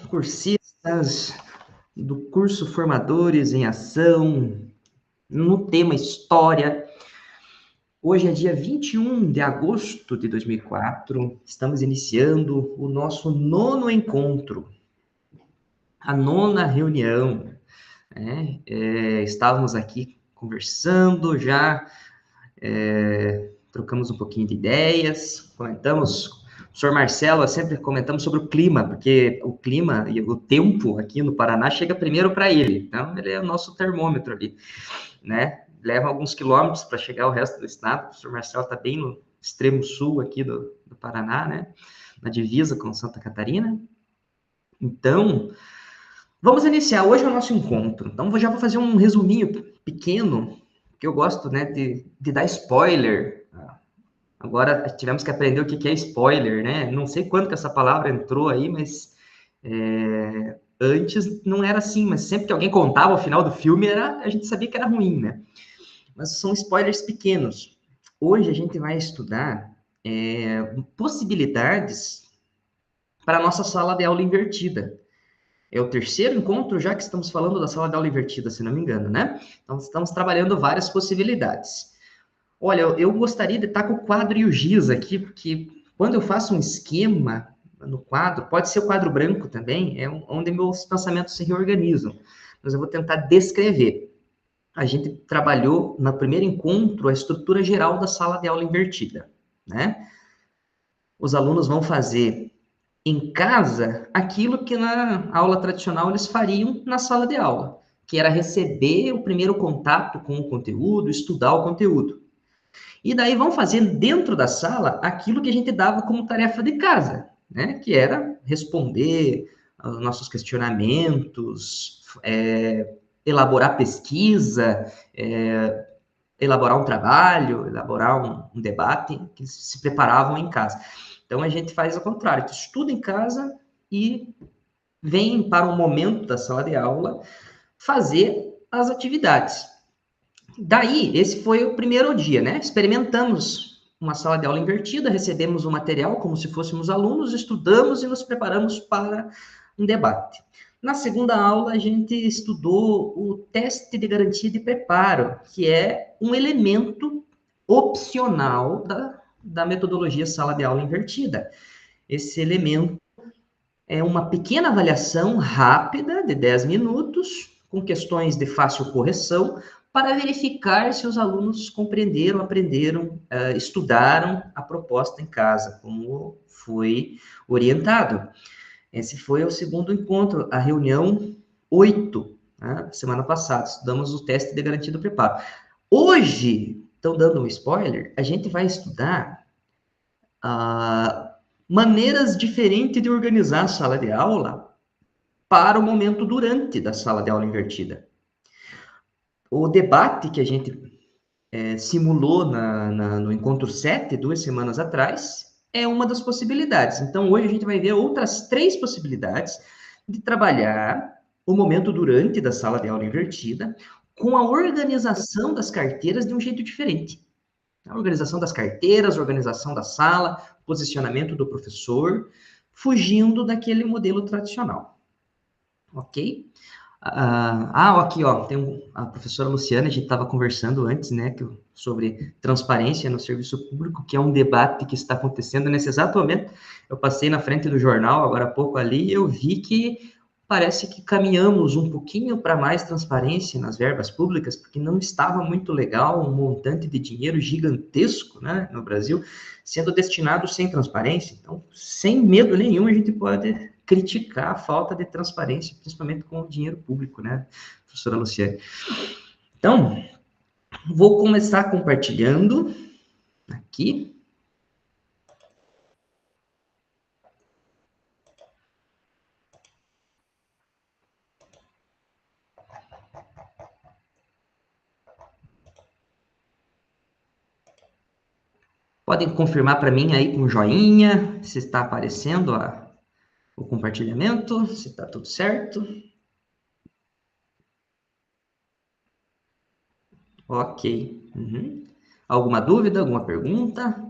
cursistas do curso Formadores em Ação, no tema História. Hoje é dia 21 de agosto de 2004, estamos iniciando o nosso nono encontro, a nona reunião. Estávamos aqui conversando, já trocamos um pouquinho de ideias, comentamos. O senhor Marcelo, sempre comentamos sobre o clima, porque o clima e o tempo aqui no Paraná chega primeiro para ele. Então, ele é o nosso termômetro ali, né? Leva alguns quilômetros para chegar ao resto do estado. O senhor Marcelo está bem no extremo sul aqui do Paraná, né? Na divisa com Santa Catarina. Então, vamos iniciar hoje o nosso encontro. Então, já vou fazer um resuminho pequeno, que eu gosto, né, de dar spoiler. Agora tivemos que aprender o que é spoiler, né? Não sei quando que essa palavra entrou aí, mas antes não era assim, mas sempre que alguém contava o final do filme, a gente sabia que era ruim, né? Mas são spoilers pequenos. Hoje a gente vai estudar possibilidades para a nossa sala de aula invertida. É o terceiro encontro já que estamos falando da sala de aula invertida, se não me engano, né? Então, estamos trabalhando várias possibilidades. Olha, eu gostaria de estar com o quadro e o giz aqui, porque quando eu faço um esquema no quadro, pode ser o quadro branco também, é onde meus pensamentos se reorganizam. Mas eu vou tentar descrever. A gente trabalhou no primeiro encontro a estrutura geral da sala de aula invertida, né? Os alunos vão fazer em casa aquilo que na aula tradicional eles fariam na sala de aula, que era receber o primeiro contato com o conteúdo, estudar o conteúdo. E daí vão fazer dentro da sala aquilo que a gente dava como tarefa de casa, né? Que era responder aos nossos questionamentos, elaborar pesquisa, elaborar um trabalho, elaborar um debate, que eles se preparavam em casa. Então a gente faz o contrário, estuda em casa e vem para o momento da sala de aula fazer as atividades. Daí, esse foi o primeiro dia, né? Experimentamos uma sala de aula invertida, recebemos o material como se fôssemos alunos, estudamos e nos preparamos para um debate. Na segunda aula, a gente estudou o teste de garantia de preparo, que é um elemento opcional da metodologia sala de aula invertida. Esse elemento é uma pequena avaliação rápida, de 10 minutos, com questões de fácil correção, para verificar se os alunos compreenderam, aprenderam, estudaram a proposta em casa, como foi orientado. Esse foi o segundo encontro, a reunião 8, né, semana passada. Estudamos o teste de garantia do preparo. Hoje, estão dando um spoiler, a gente vai estudar maneiras diferentes de organizar a sala de aula para o momento durante da sala de aula invertida. O debate que a gente simulou no encontro 7, 2 semanas atrás, é uma das possibilidades. Então, hoje a gente vai ver outras 3 possibilidades de trabalhar o momento durante da sala de aula invertida com a organização das carteiras de um jeito diferente. A organização das carteiras, organização da sala, posicionamento do professor, fugindo daquele modelo tradicional. Ok? Aqui, ó, tem a professora Luciana, a gente estava conversando antes, né, sobre transparência no serviço público, que é um debate que está acontecendo nesse exato momento. Eu passei na frente do jornal, agora há pouco ali, e eu vi que parece que caminhamos um pouquinho para mais transparência nas verbas públicas, porque não estava muito legal um montante de dinheiro gigantesco, né, no Brasil, sendo destinado sem transparência. Então, sem medo nenhum, a gente pode criticar a falta de transparência, principalmente com o dinheiro público, né, professora Luciane? Então, vou começar compartilhando aqui. Podem confirmar para mim aí com joinha, se está aparecendo o compartilhamento, se está tudo certo. Ok. Uhum. Alguma dúvida, alguma pergunta?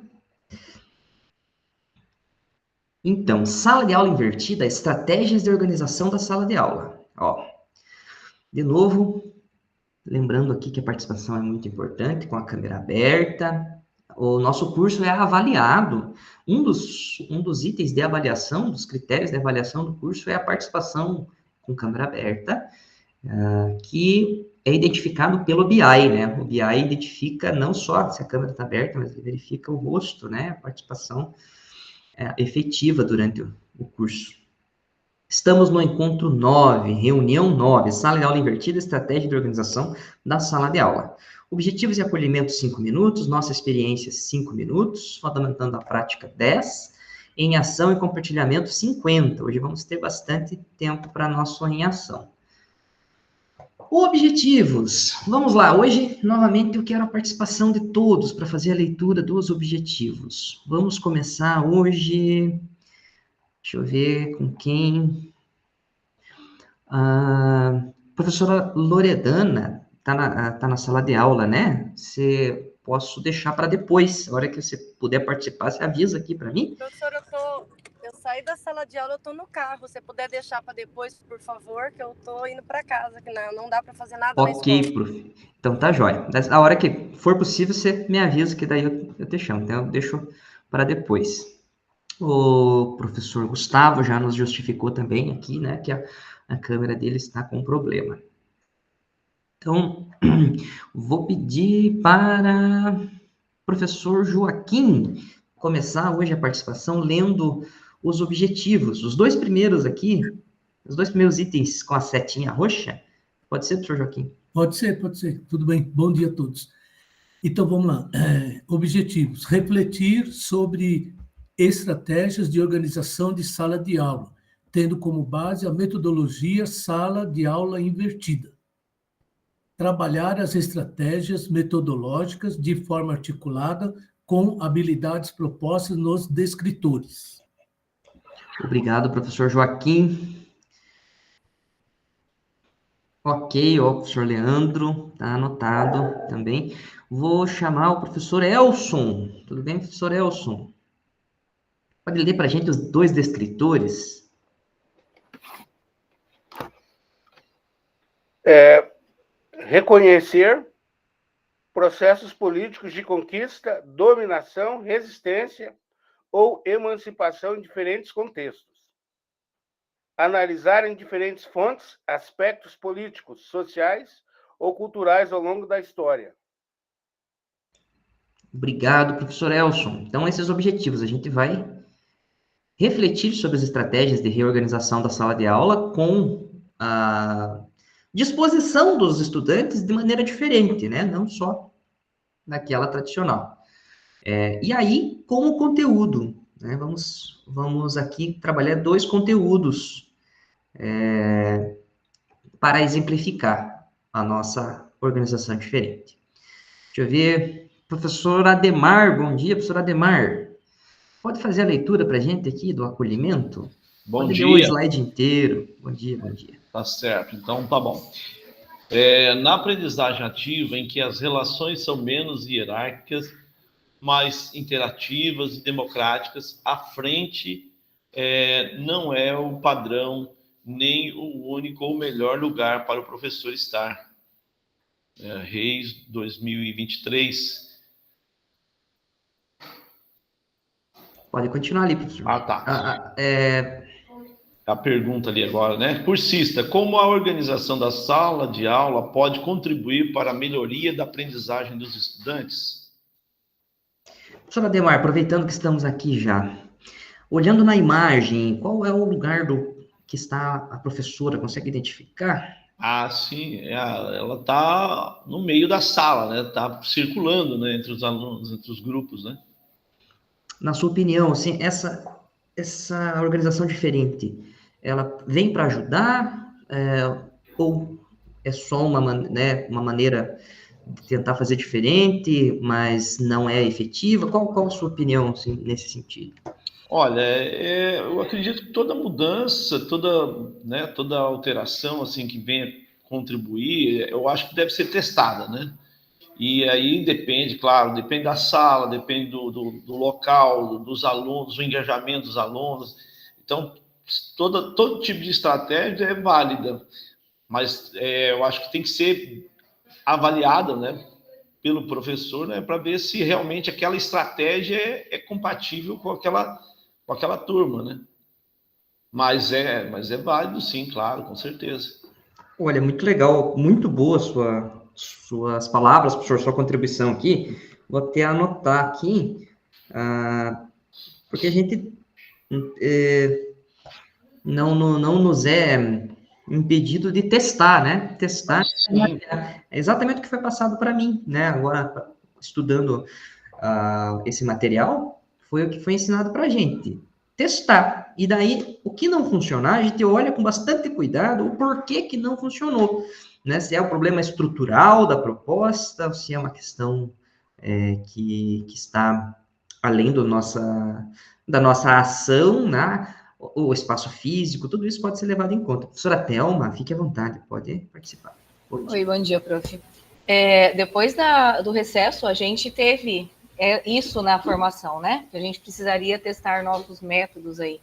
Então, sala de aula invertida, estratégias de organização da sala de aula. Ó, de novo, lembrando aqui que a participação é muito importante, com a câmera aberta. O nosso curso é avaliado. Um dos itens de avaliação, dos critérios de avaliação do curso é a participação com câmera aberta, que é identificado pelo BI, né? O BI identifica não só se a câmera está aberta, mas ele verifica o rosto, né? A participação efetiva durante o curso. Estamos no encontro 9, reunião 9, sala de aula invertida, estratégia de organização da sala de aula. Objetivos e acolhimento 5 minutos, nossa experiência 5 minutos, fundamentando a prática 10, em ação e compartilhamento 50. Hoje vamos ter bastante tempo para nosso em ação. Objetivos. Vamos lá, hoje, novamente, eu quero a participação de todos para fazer a leitura dos objetivos. Vamos começar hoje. Deixa eu ver com quem. A professora Loredana tá na sala de aula, né? Posso deixar para depois. A hora que você puder participar, você avisa aqui para mim. Professora, eu saí da sala de aula, eu tô no carro. Se você puder deixar para depois, por favor, que eu tô indo para casa, que não dá para fazer nada na escola. Ok, prof. Então tá jóia. A hora que for possível, você me avisa que daí eu te chamo. Então eu deixo para depois. O professor Gustavo já nos justificou também aqui, né, que a câmera dele está com problema. Então, vou pedir para o professor Joaquim começar hoje a participação lendo os objetivos. Os dois primeiros aqui, os dois primeiros itens com a setinha roxa. Pode ser, professor Joaquim? Pode ser. Tudo bem. Bom dia a todos. Então, vamos lá. Objetivos. Refletir sobre estratégias de organização de sala de aula, tendo como base a metodologia sala de aula invertida. Trabalhar as estratégias metodológicas de forma articulada com habilidades propostas nos descritores. Obrigado, professor Joaquim. Ok, ó, professor Leandro, tá anotado também. Vou chamar o professor Elson. Tudo bem, professor Elson? Pode ler para a gente os dois descritores? Reconhecer processos políticos de conquista, dominação, resistência ou emancipação em diferentes contextos. Analisar em diferentes fontes aspectos políticos, sociais ou culturais ao longo da história. Obrigado, professor Elson. Então, esses objetivos, a gente vai refletir sobre as estratégias de reorganização da sala de aula com a disposição dos estudantes de maneira diferente, né? Não só naquela tradicional. E aí, com o conteúdo, né? Vamos aqui trabalhar dois conteúdos para exemplificar a nossa organização diferente. Deixa eu ver. Professor Ademar, bom dia, professor Ademar. Pode fazer a leitura para a gente aqui do acolhimento? Bom dia. Pode ler o slide inteiro. Bom dia. Tá certo, então tá bom. Na aprendizagem ativa, em que as relações são menos hierárquicas, mais interativas e democráticas, a frente não é o padrão, nem o único ou melhor lugar para o professor estar. Reis 2023. Pode continuar ali, professor. Tá. A pergunta ali agora, né? Cursista, como a organização da sala de aula pode contribuir para a melhoria da aprendizagem dos estudantes? Professor Ademar, aproveitando que estamos aqui já, olhando na imagem, qual é o lugar que está a professora? Consegue identificar? Sim, ela está no meio da sala, né? Está circulando, né, entre os alunos, entre os grupos, né? Na sua opinião, assim, essa organização diferente, ela vem para ajudar ou é só uma maneira de tentar fazer diferente, mas não é efetiva? Qual a sua opinião assim, nesse sentido? Olha, eu acredito que toda mudança, toda alteração assim que venha contribuir, eu acho que deve ser testada, né? E aí depende, claro, depende da sala, depende do local, dos alunos, do engajamento dos alunos. Então, todo tipo de estratégia é válida, mas eu acho que tem que ser avaliada, né, pelo professor, né, para ver se realmente aquela estratégia é compatível com aquela turma, né? Mas é válido, sim, claro, com certeza. Olha, muito legal, muito boa suas palavras, professor, sua contribuição aqui. Vou até anotar aqui, porque a gente não nos é impedido de testar, né? Testar é exatamente o que foi passado para mim, né? Agora, estudando esse material, foi o que foi ensinado para a gente. Testar. E daí, o que não funcionar, a gente olha com bastante cuidado o porquê que não funcionou. Né? Se é o problema estrutural da proposta, ou se é uma questão que está além da nossa ação, né? O espaço físico, tudo isso pode ser levado em conta. Professora Thelma, fique à vontade, pode participar. Oi, bom dia, prof. Depois do recesso, a gente teve isso na formação, né? Que a gente precisaria testar novos métodos aí.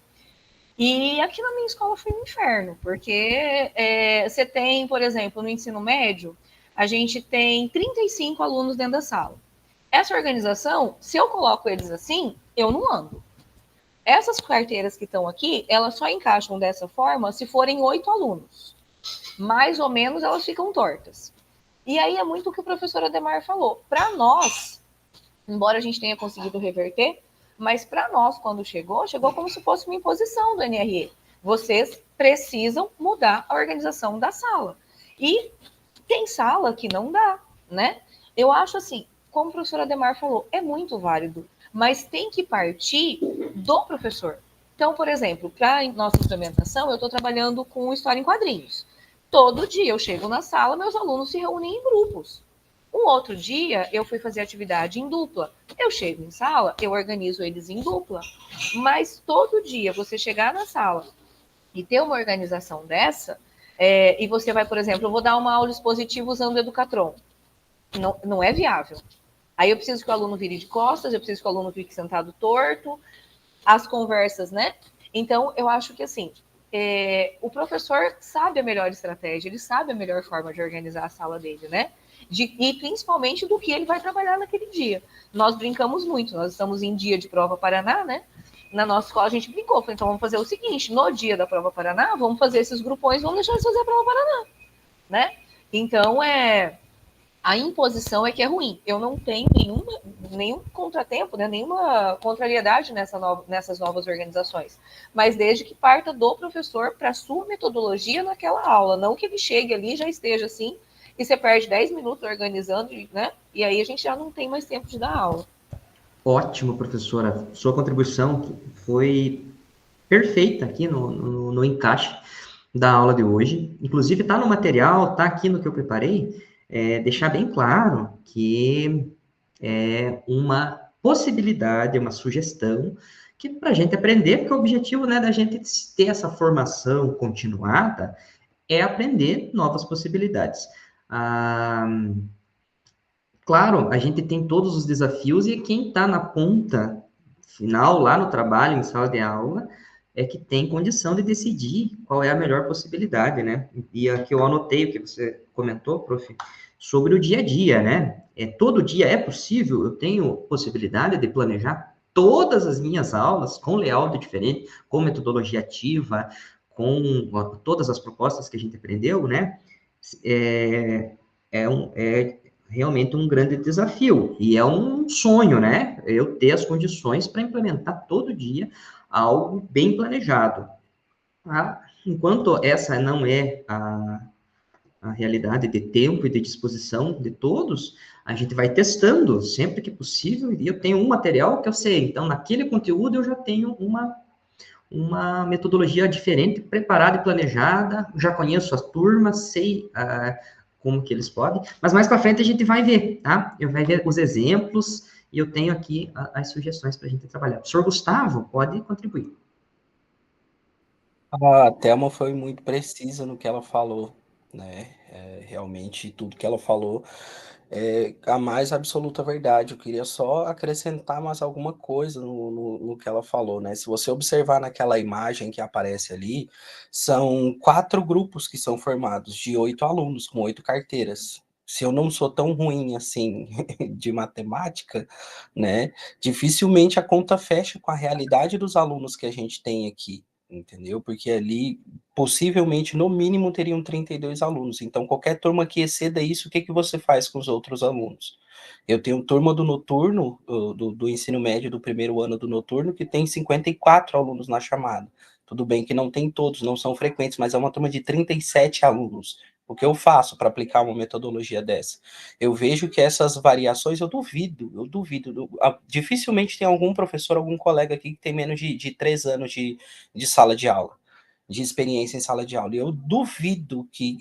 E aqui na minha escola foi um inferno, porque você tem, por exemplo, no ensino médio, a gente tem 35 alunos dentro da sala. Essa organização, se eu coloco eles assim, eu não ando. Essas carteiras que estão aqui, elas só encaixam dessa forma se forem 8 alunos. Mais ou menos elas ficam tortas. E aí é muito o que o professor Ademar falou. Para nós, embora a gente tenha conseguido reverter, mas para nós, quando chegou como se fosse uma imposição do NRE. Vocês precisam mudar a organização da sala. E tem sala que não dá, né? Eu acho assim, como o professor Ademar falou, é muito válido, mas tem que partir do professor. Então, por exemplo, para nossa implementação, eu estou trabalhando com história em quadrinhos. Todo dia eu chego na sala, meus alunos se reúnem em grupos. Um outro dia, eu fui fazer atividade em dupla. Eu chego em sala, eu organizo eles em dupla. Mas todo dia, você chegar na sala e ter uma organização dessa, e você vai, por exemplo, eu vou dar uma aula expositiva usando o Educatron. Não é viável. Aí eu preciso que o aluno vire de costas, eu preciso que o aluno fique sentado torto, as conversas, né? Então, eu acho que, assim, o professor sabe a melhor estratégia, ele sabe a melhor forma de organizar a sala dele, né? E principalmente do que ele vai trabalhar naquele dia. Nós brincamos muito, nós estamos em dia de prova Paraná, né? Na nossa escola a gente brincou, falou, então vamos fazer o seguinte, no dia da prova Paraná, vamos fazer esses grupões, vamos deixar eles fazer a prova Paraná, né? Então, a imposição é que é ruim. Eu não tenho nenhum contratempo, né, nenhuma contrariedade nessas novas organizações. Mas desde que parta do professor para a sua metodologia naquela aula. Não que ele chegue ali e já esteja assim, e você perde 10 minutos organizando, né? E aí a gente já não tem mais tempo de dar aula. Ótimo, professora. Sua contribuição foi perfeita aqui no encaixe da aula de hoje. Inclusive, está no material, está aqui no que eu preparei. Deixar bem claro que é uma possibilidade, uma sugestão que para a gente aprender, porque o objetivo, né, da gente ter essa formação continuada é aprender novas possibilidades. Claro, a gente tem todos os desafios e quem está na ponta final, lá no trabalho, em sala de aula, é que tem condição de decidir qual é a melhor possibilidade, né? E aqui eu anotei o que você comentou, prof, sobre o dia a dia, né? Todo dia é possível, eu tenho possibilidade de planejar todas as minhas aulas com layout diferente, com metodologia ativa, com todas as propostas que a gente aprendeu, né? É realmente um grande desafio e é um sonho, né? Eu ter as condições para implementar todo dia algo bem planejado. Enquanto essa não é a realidade de tempo e de disposição de todos, a gente vai testando sempre que possível, e eu tenho um material que eu sei, então naquele conteúdo eu já tenho uma metodologia diferente, preparada e planejada, já conheço as turmas, sei como que eles podem, mas mais para frente a gente vai ver, tá? Eu vai ver os exemplos e eu tenho aqui as sugestões para a gente trabalhar. O professor Gustavo pode contribuir. A Thelma foi muito precisa no que ela falou, né? Realmente tudo que ela falou É a mais absoluta verdade. Eu queria só acrescentar mais alguma coisa no que ela falou, né? Se você observar naquela imagem que aparece ali, são 4 grupos que são formados, de 8 alunos, com 8 carteiras. Se eu não sou tão ruim assim de matemática, né? Dificilmente a conta fecha com a realidade dos alunos que a gente tem aqui, entendeu? Porque ali possivelmente, no mínimo, teriam 32 alunos. Então, qualquer turma que exceda isso, o que você faz com os outros alunos? Eu tenho turma do noturno, do ensino médio do primeiro ano do noturno, que tem 54 alunos na chamada. Tudo bem que não tem todos, não são frequentes, mas é uma turma de 37 alunos. O que eu faço para aplicar uma metodologia dessa? Eu vejo que essas variações, eu duvido. Dificilmente tem algum professor, algum colega aqui que tem menos de 3 anos de sala de aula, de experiência em sala de aula. E eu duvido que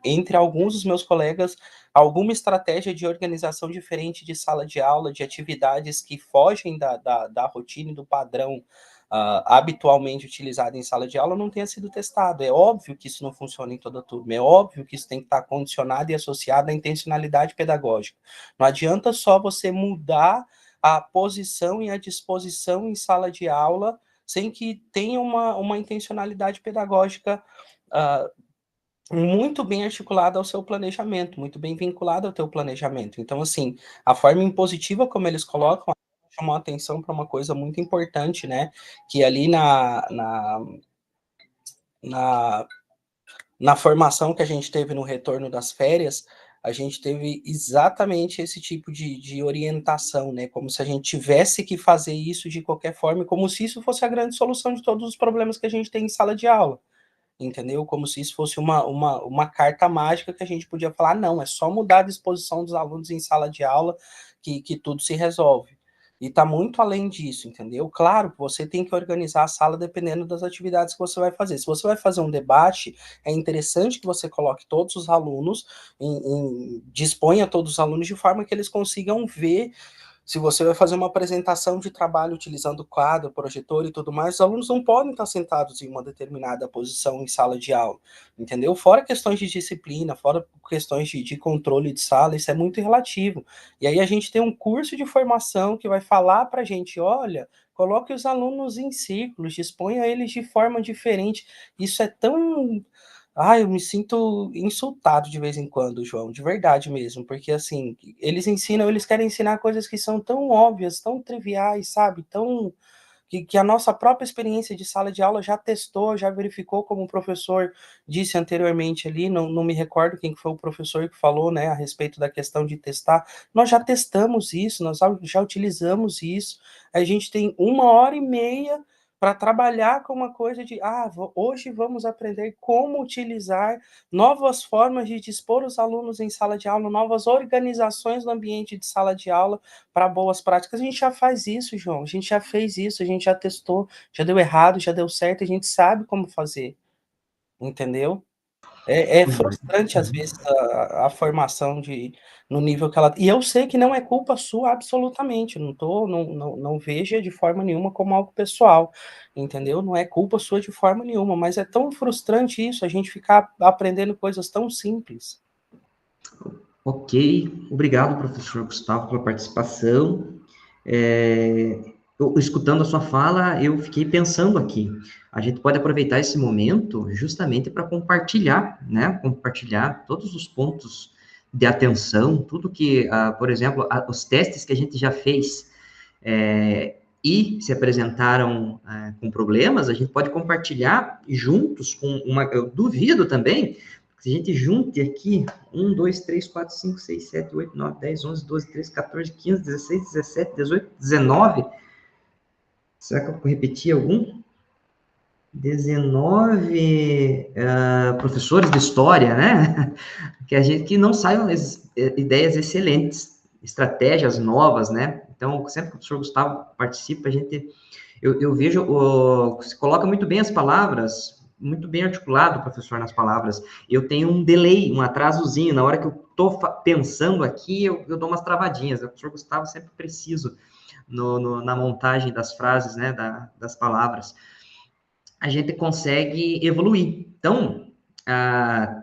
entre alguns dos meus colegas, alguma estratégia de organização diferente de sala de aula, de atividades que fogem da rotina e do padrão habitualmente utilizado em sala de aula não tenha sido testado. É óbvio que isso não funciona em toda turma, é óbvio que isso tem que estar condicionado e associado à intencionalidade pedagógica. Não adianta só você mudar a posição e a disposição em sala de aula sem que tenha uma intencionalidade pedagógica muito bem articulada ao seu planejamento, muito bem vinculada ao teu planejamento. Então, assim, a forma impositiva como eles colocam chamou a atenção para uma coisa muito importante, né? Que ali na formação que a gente teve no retorno das férias, a gente teve exatamente esse tipo de orientação, né? Como se a gente tivesse que fazer isso de qualquer forma, como se isso fosse a grande solução de todos os problemas que a gente tem em sala de aula, entendeu? Como se isso fosse uma carta mágica que a gente podia falar, não, é só mudar a disposição dos alunos em sala de aula que tudo se resolve. E está muito além disso, entendeu? Claro que você tem que organizar a sala dependendo das atividades que você vai fazer. Se você vai fazer um debate, é interessante que você coloque todos os alunos, disponha todos os alunos de forma que eles consigam ver. Se você vai fazer uma apresentação de trabalho utilizando quadro, projetor e tudo mais, os alunos não podem estar sentados em uma determinada posição em sala de aula, entendeu? Fora questões de disciplina, fora questões de controle de sala, isso é muito relativo. E aí a gente tem um curso de formação que vai falar para a gente, olha, coloque os alunos em círculos, disponha eles de forma diferente. Isso é tão... eu me sinto insultado de vez em quando, João, de verdade mesmo, porque assim, eles querem ensinar coisas que são tão óbvias, tão triviais, sabe? Que a nossa própria experiência de sala de aula já testou, já verificou, como o professor disse anteriormente ali, não me recordo quem foi o professor que falou, né, a respeito da questão de testar. Nós já testamos isso, nós já utilizamos isso, a gente tem 1h30 para trabalhar com uma coisa de, hoje vamos aprender como utilizar novas formas de dispor os alunos em sala de aula, novas organizações no ambiente de sala de aula para boas práticas. A gente já faz isso, João, a gente já fez isso, a gente já testou, já deu errado, já deu certo, a gente sabe como fazer, entendeu? É frustrante, às vezes, a formação no nível que ela... E eu sei que não é culpa sua, absolutamente. Não veja de forma nenhuma como algo pessoal, entendeu? Não é culpa sua de forma nenhuma, mas é tão frustrante isso, a gente ficar aprendendo coisas tão simples. Ok, obrigado, professor Gustavo, pela participação. Escutando a sua fala, eu fiquei pensando aqui, a gente pode aproveitar esse momento justamente para compartilhar, né? Compartilhar todos os pontos de atenção, tudo que, por exemplo, os testes que a gente já fez e se apresentaram com problemas, a gente pode compartilhar juntos com eu duvido também, se a gente junte aqui 1, 2, 3, 4, 5, 6, 7, 8, 9, 10, 11, 12, 13, 14, 15, 16, 17, 18, 19... Será que eu vou repetir algum? 19 professores de história, né? Que não saiam ideias excelentes, estratégias novas, né? Então, sempre que o professor Gustavo participa, eu vejo, se coloca muito bem as palavras, muito bem articulado o professor nas palavras. Eu tenho um delay, um atrasozinho, na hora que eu estou pensando aqui, eu dou umas travadinhas. O professor Gustavo sempre preciso na montagem das frases, né, das palavras, a gente consegue evoluir. Então,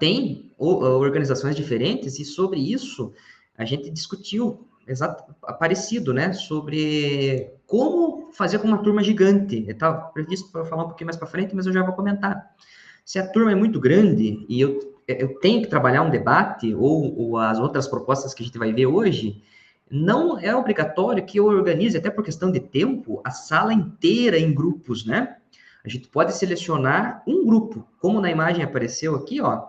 tem organizações diferentes, e sobre isso, a gente discutiu parecido, né, sobre como fazer com uma turma gigante. Estava previsto para falar um pouquinho mais para frente, mas eu já vou comentar. Se a turma é muito grande e eu tenho que trabalhar um debate, ou as outras propostas que a gente vai ver hoje, não é obrigatório que eu organize, até por questão de tempo, a sala inteira em grupos, né? A gente pode selecionar um grupo, como na imagem apareceu aqui, ó.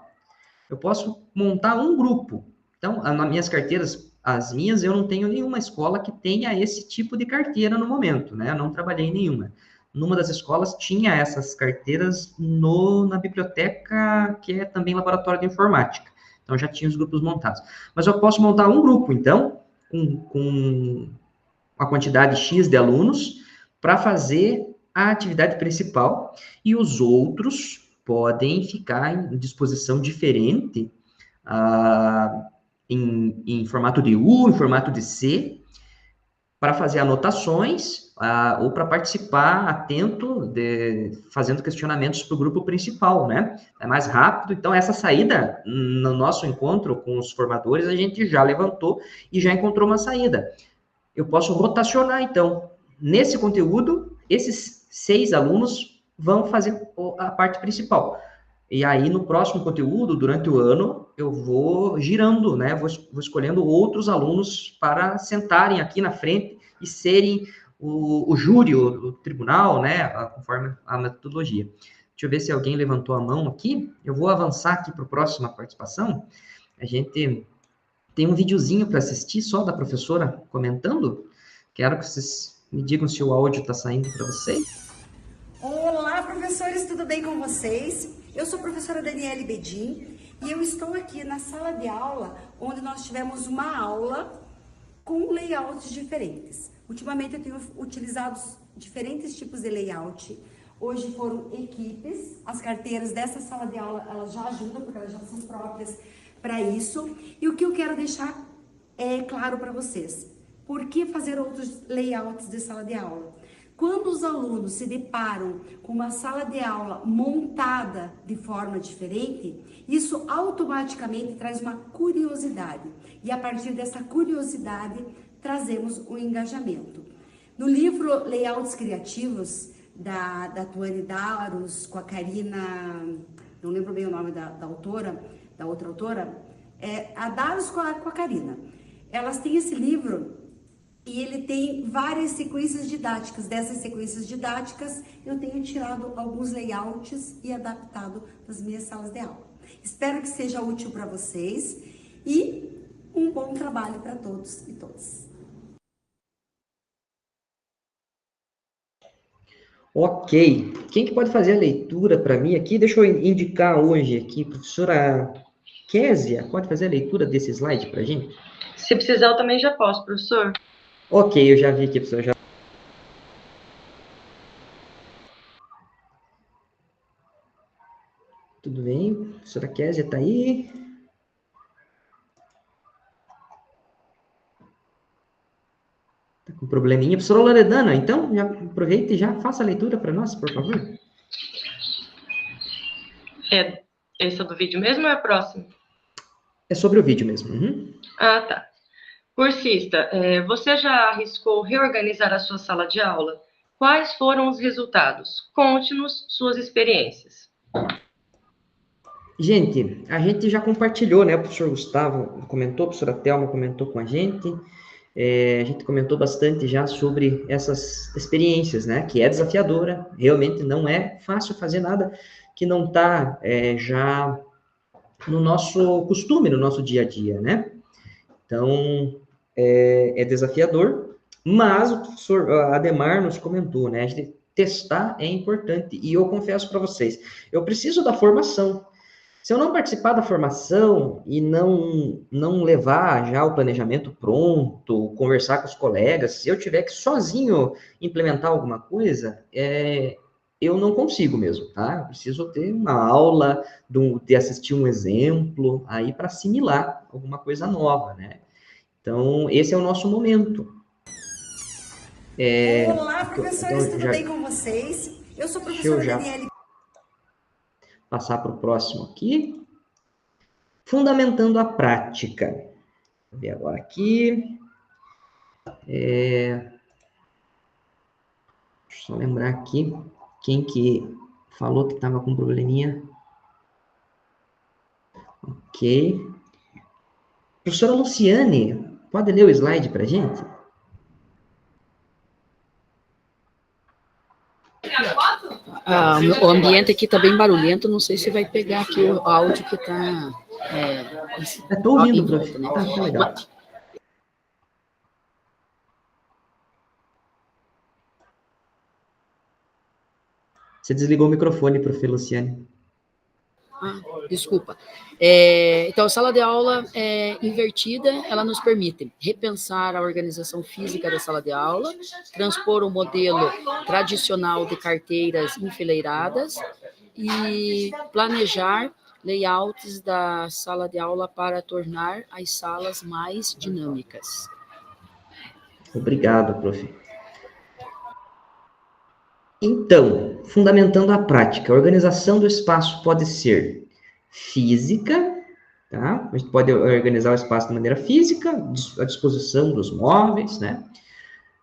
Eu posso montar um grupo. Então, nas minhas carteiras, as minhas, eu não tenho nenhuma escola que tenha esse tipo de carteira no momento, né? Eu não trabalhei em nenhuma. Numa das escolas tinha essas carteiras na biblioteca, que é também laboratório de informática. Então, já tinha os grupos montados. Mas eu posso montar um grupo, então, com uma quantidade X de alunos, para fazer a atividade principal, e os outros podem ficar em disposição diferente, em formato de U, em formato de C, para fazer anotações, ou para participar atento, fazendo questionamentos para o grupo principal, né? É mais rápido. Então, essa saída, no nosso encontro com os formadores, a gente já levantou e já encontrou uma saída. Eu posso rotacionar, então. Nesse conteúdo, esses 6 alunos vão fazer a parte principal. E aí, no próximo conteúdo, durante o ano, eu vou girando, né? Vou escolhendo outros alunos para sentarem aqui na frente e serem o júri, o tribunal, né? Conforme a metodologia. Deixa eu ver se alguém levantou a mão aqui. Eu vou avançar aqui para a próxima participação. A gente tem um videozinho para assistir só da professora comentando. Quero que vocês me digam se o áudio está saindo para vocês. Olá, professores, tudo bem com vocês? Eu sou a professora Daniele Bedin e eu estou aqui na sala de aula onde nós tivemos uma aula com layouts diferentes. Ultimamente eu tenho utilizado diferentes tipos de layout. Hoje foram equipes, as carteiras dessa sala de aula elas já ajudam porque elas já são próprias para isso. E o que eu quero deixar claro para vocês, por que fazer outros layouts de sala de aula? Quando os alunos se deparam com uma sala de aula montada de forma diferente, isso automaticamente traz uma curiosidade. E a partir dessa curiosidade, trazemos o engajamento. No livro Layouts Criativos, da Tuane Daros, com a Karina, não lembro bem o nome da autora, da outra autora, a Daros com a Karina. Elas têm esse livro e ele tem várias sequências didáticas. Dessas sequências didáticas, eu tenho tirado alguns layouts e adaptado nas minhas salas de aula. Espero que seja útil para vocês e um bom trabalho para todos e todas. Ok. Quem que pode fazer a leitura para mim aqui? Deixa eu indicar hoje aqui, professora Késia, pode fazer a leitura desse slide para a gente? Se precisar, eu também já posso, professor. Ok, eu já vi aqui, professor. Tudo bem, a professora Késia está aí. Está com probleminha. Professora Loredana, então, já aproveita e já faça a leitura para nós, por favor. Esse é do vídeo mesmo ou é a próxima? É sobre o vídeo mesmo. Uhum. Ah, tá. Cursista, você já arriscou reorganizar a sua sala de aula? Quais foram os resultados? Conte-nos suas experiências. Gente, a gente já compartilhou, né? O professor Gustavo comentou, a professora Thelma comentou com a gente comentou bastante já sobre essas experiências, né? Que é desafiadora, realmente não é fácil fazer nada que não está já no nosso costume, no nosso dia a dia, né? Então, é desafiador, mas o professor Ademar nos comentou, né? A gente testar é importante, e eu confesso para vocês, eu preciso da formação. Se eu não participar da formação e não levar já o planejamento pronto, conversar com os colegas, se eu tiver que sozinho implementar alguma coisa, eu não consigo mesmo, tá? Eu preciso ter uma aula, de assistir um exemplo, aí para assimilar alguma coisa nova, né? Então, esse é o nosso momento. Olá, professores, tudo bem com vocês? Eu sou a professora Daniele. Passar para o próximo aqui. Fundamentando a prática. Vou ver agora aqui. Deixa eu só lembrar aqui quem que falou que estava com probleminha. Ok. Professora Luciane, pode ler o slide para a gente? O ambiente aqui está bem barulhento, não sei se vai pegar aqui o áudio que está... Estou ouvindo, prof. Né? Tá legal. Você desligou o microfone, prof. Luciane. Desculpa. Então, a sala de aula invertida, ela nos permite repensar a organização física da sala de aula, transpor o modelo tradicional de carteiras enfileiradas e planejar layouts da sala de aula para tornar as salas mais dinâmicas. Obrigado, prof. Então, fundamentando a prática, a organização do espaço pode ser física, tá? A gente pode organizar o espaço de maneira física, à disposição dos móveis, né?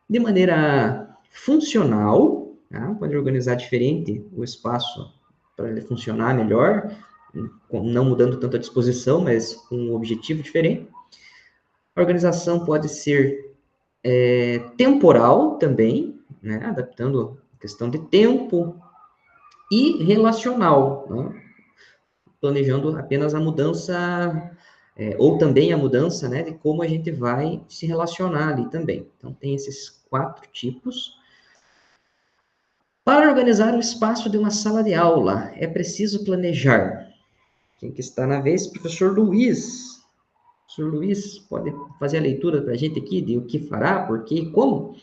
De maneira funcional, tá? Pode organizar diferente o espaço para ele funcionar melhor, não mudando tanto a disposição, mas com um objetivo diferente. A organização pode ser temporal também, né? Adaptando questão de tempo e relacional, né? Planejando apenas a mudança, ou também a mudança, né, de como a gente vai se relacionar ali também. Então, tem esses 4 tipos. Para organizar o espaço de uma sala de aula, é preciso planejar. Quem que está na vez? Professor Luiz. Professor Luiz, pode fazer a leitura para a gente aqui de o que fará, por quê e como?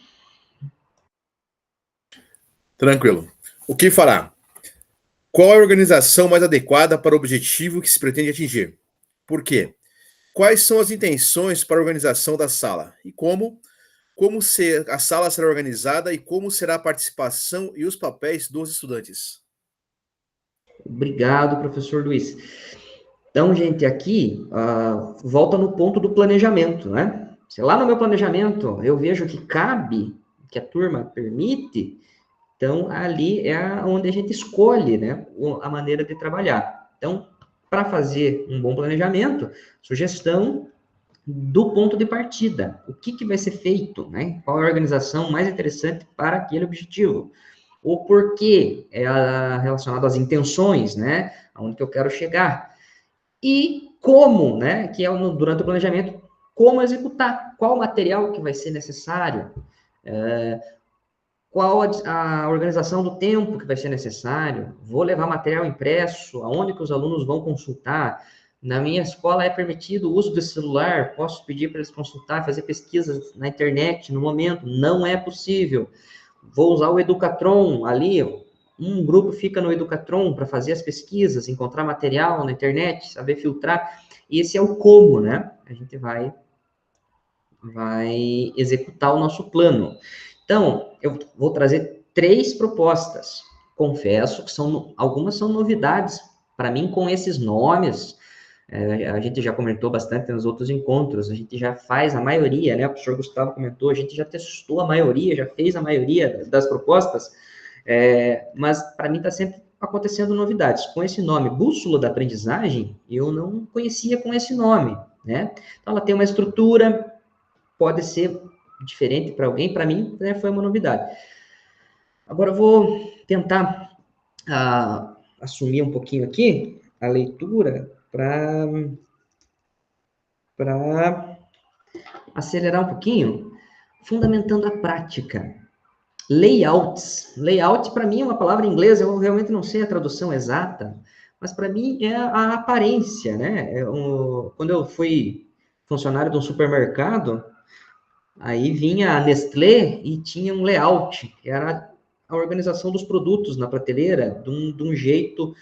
Tranquilo. O que fará? Qual a organização mais adequada para o objetivo que se pretende atingir? Por quê? Quais são as intenções para a organização da sala? E como a sala será organizada e como será a participação e os papéis dos estudantes? Obrigado, professor Luiz. Então, gente, aqui, volta no ponto do planejamento, né? Se lá no meu planejamento eu vejo que cabe, que a turma permite, então ali é onde a gente escolhe, né, a maneira de trabalhar. Então, para fazer um bom planejamento, sugestão do ponto de partida. O que vai ser feito, né? Qual é a organização mais interessante para aquele objetivo? O porquê é relacionado às intenções, né? Aonde que eu quero chegar. E como, né? Que é durante o planejamento, como executar, qual material que vai ser necessário, qual a organização do tempo que vai ser necessário, vou levar material impresso, aonde que os alunos vão consultar. Na minha escola é permitido o uso do celular, posso pedir para eles consultar, fazer pesquisas na internet no momento, não é possível. Vou usar o Educatron ali, um grupo fica no Educatron para fazer as pesquisas, encontrar material na internet, saber filtrar. E esse é o como, né? A gente vai executar o nosso plano. Então, eu vou trazer 3 propostas. Confesso que algumas são novidades para mim com esses nomes. A gente já comentou bastante nos outros encontros, a gente já faz a maioria, né? O professor Gustavo comentou, a gente já testou a maioria, já fez a maioria das propostas, mas para mim está sempre acontecendo novidades. Com esse nome, Bússola da Aprendizagem, eu não conhecia com esse nome, né? Então, ela tem uma estrutura, pode ser diferente para alguém, para mim, né, foi uma novidade. Agora, eu vou tentar assumir um pouquinho aqui a leitura para acelerar um pouquinho, fundamentando a prática. Layouts. Layout, para mim, é uma palavra em inglês, eu realmente não sei a tradução exata, mas para mim é a aparência, né? Quando eu fui funcionário de um supermercado, aí vinha a Nestlé e tinha um layout, que era a organização dos produtos na prateleira, de um jeito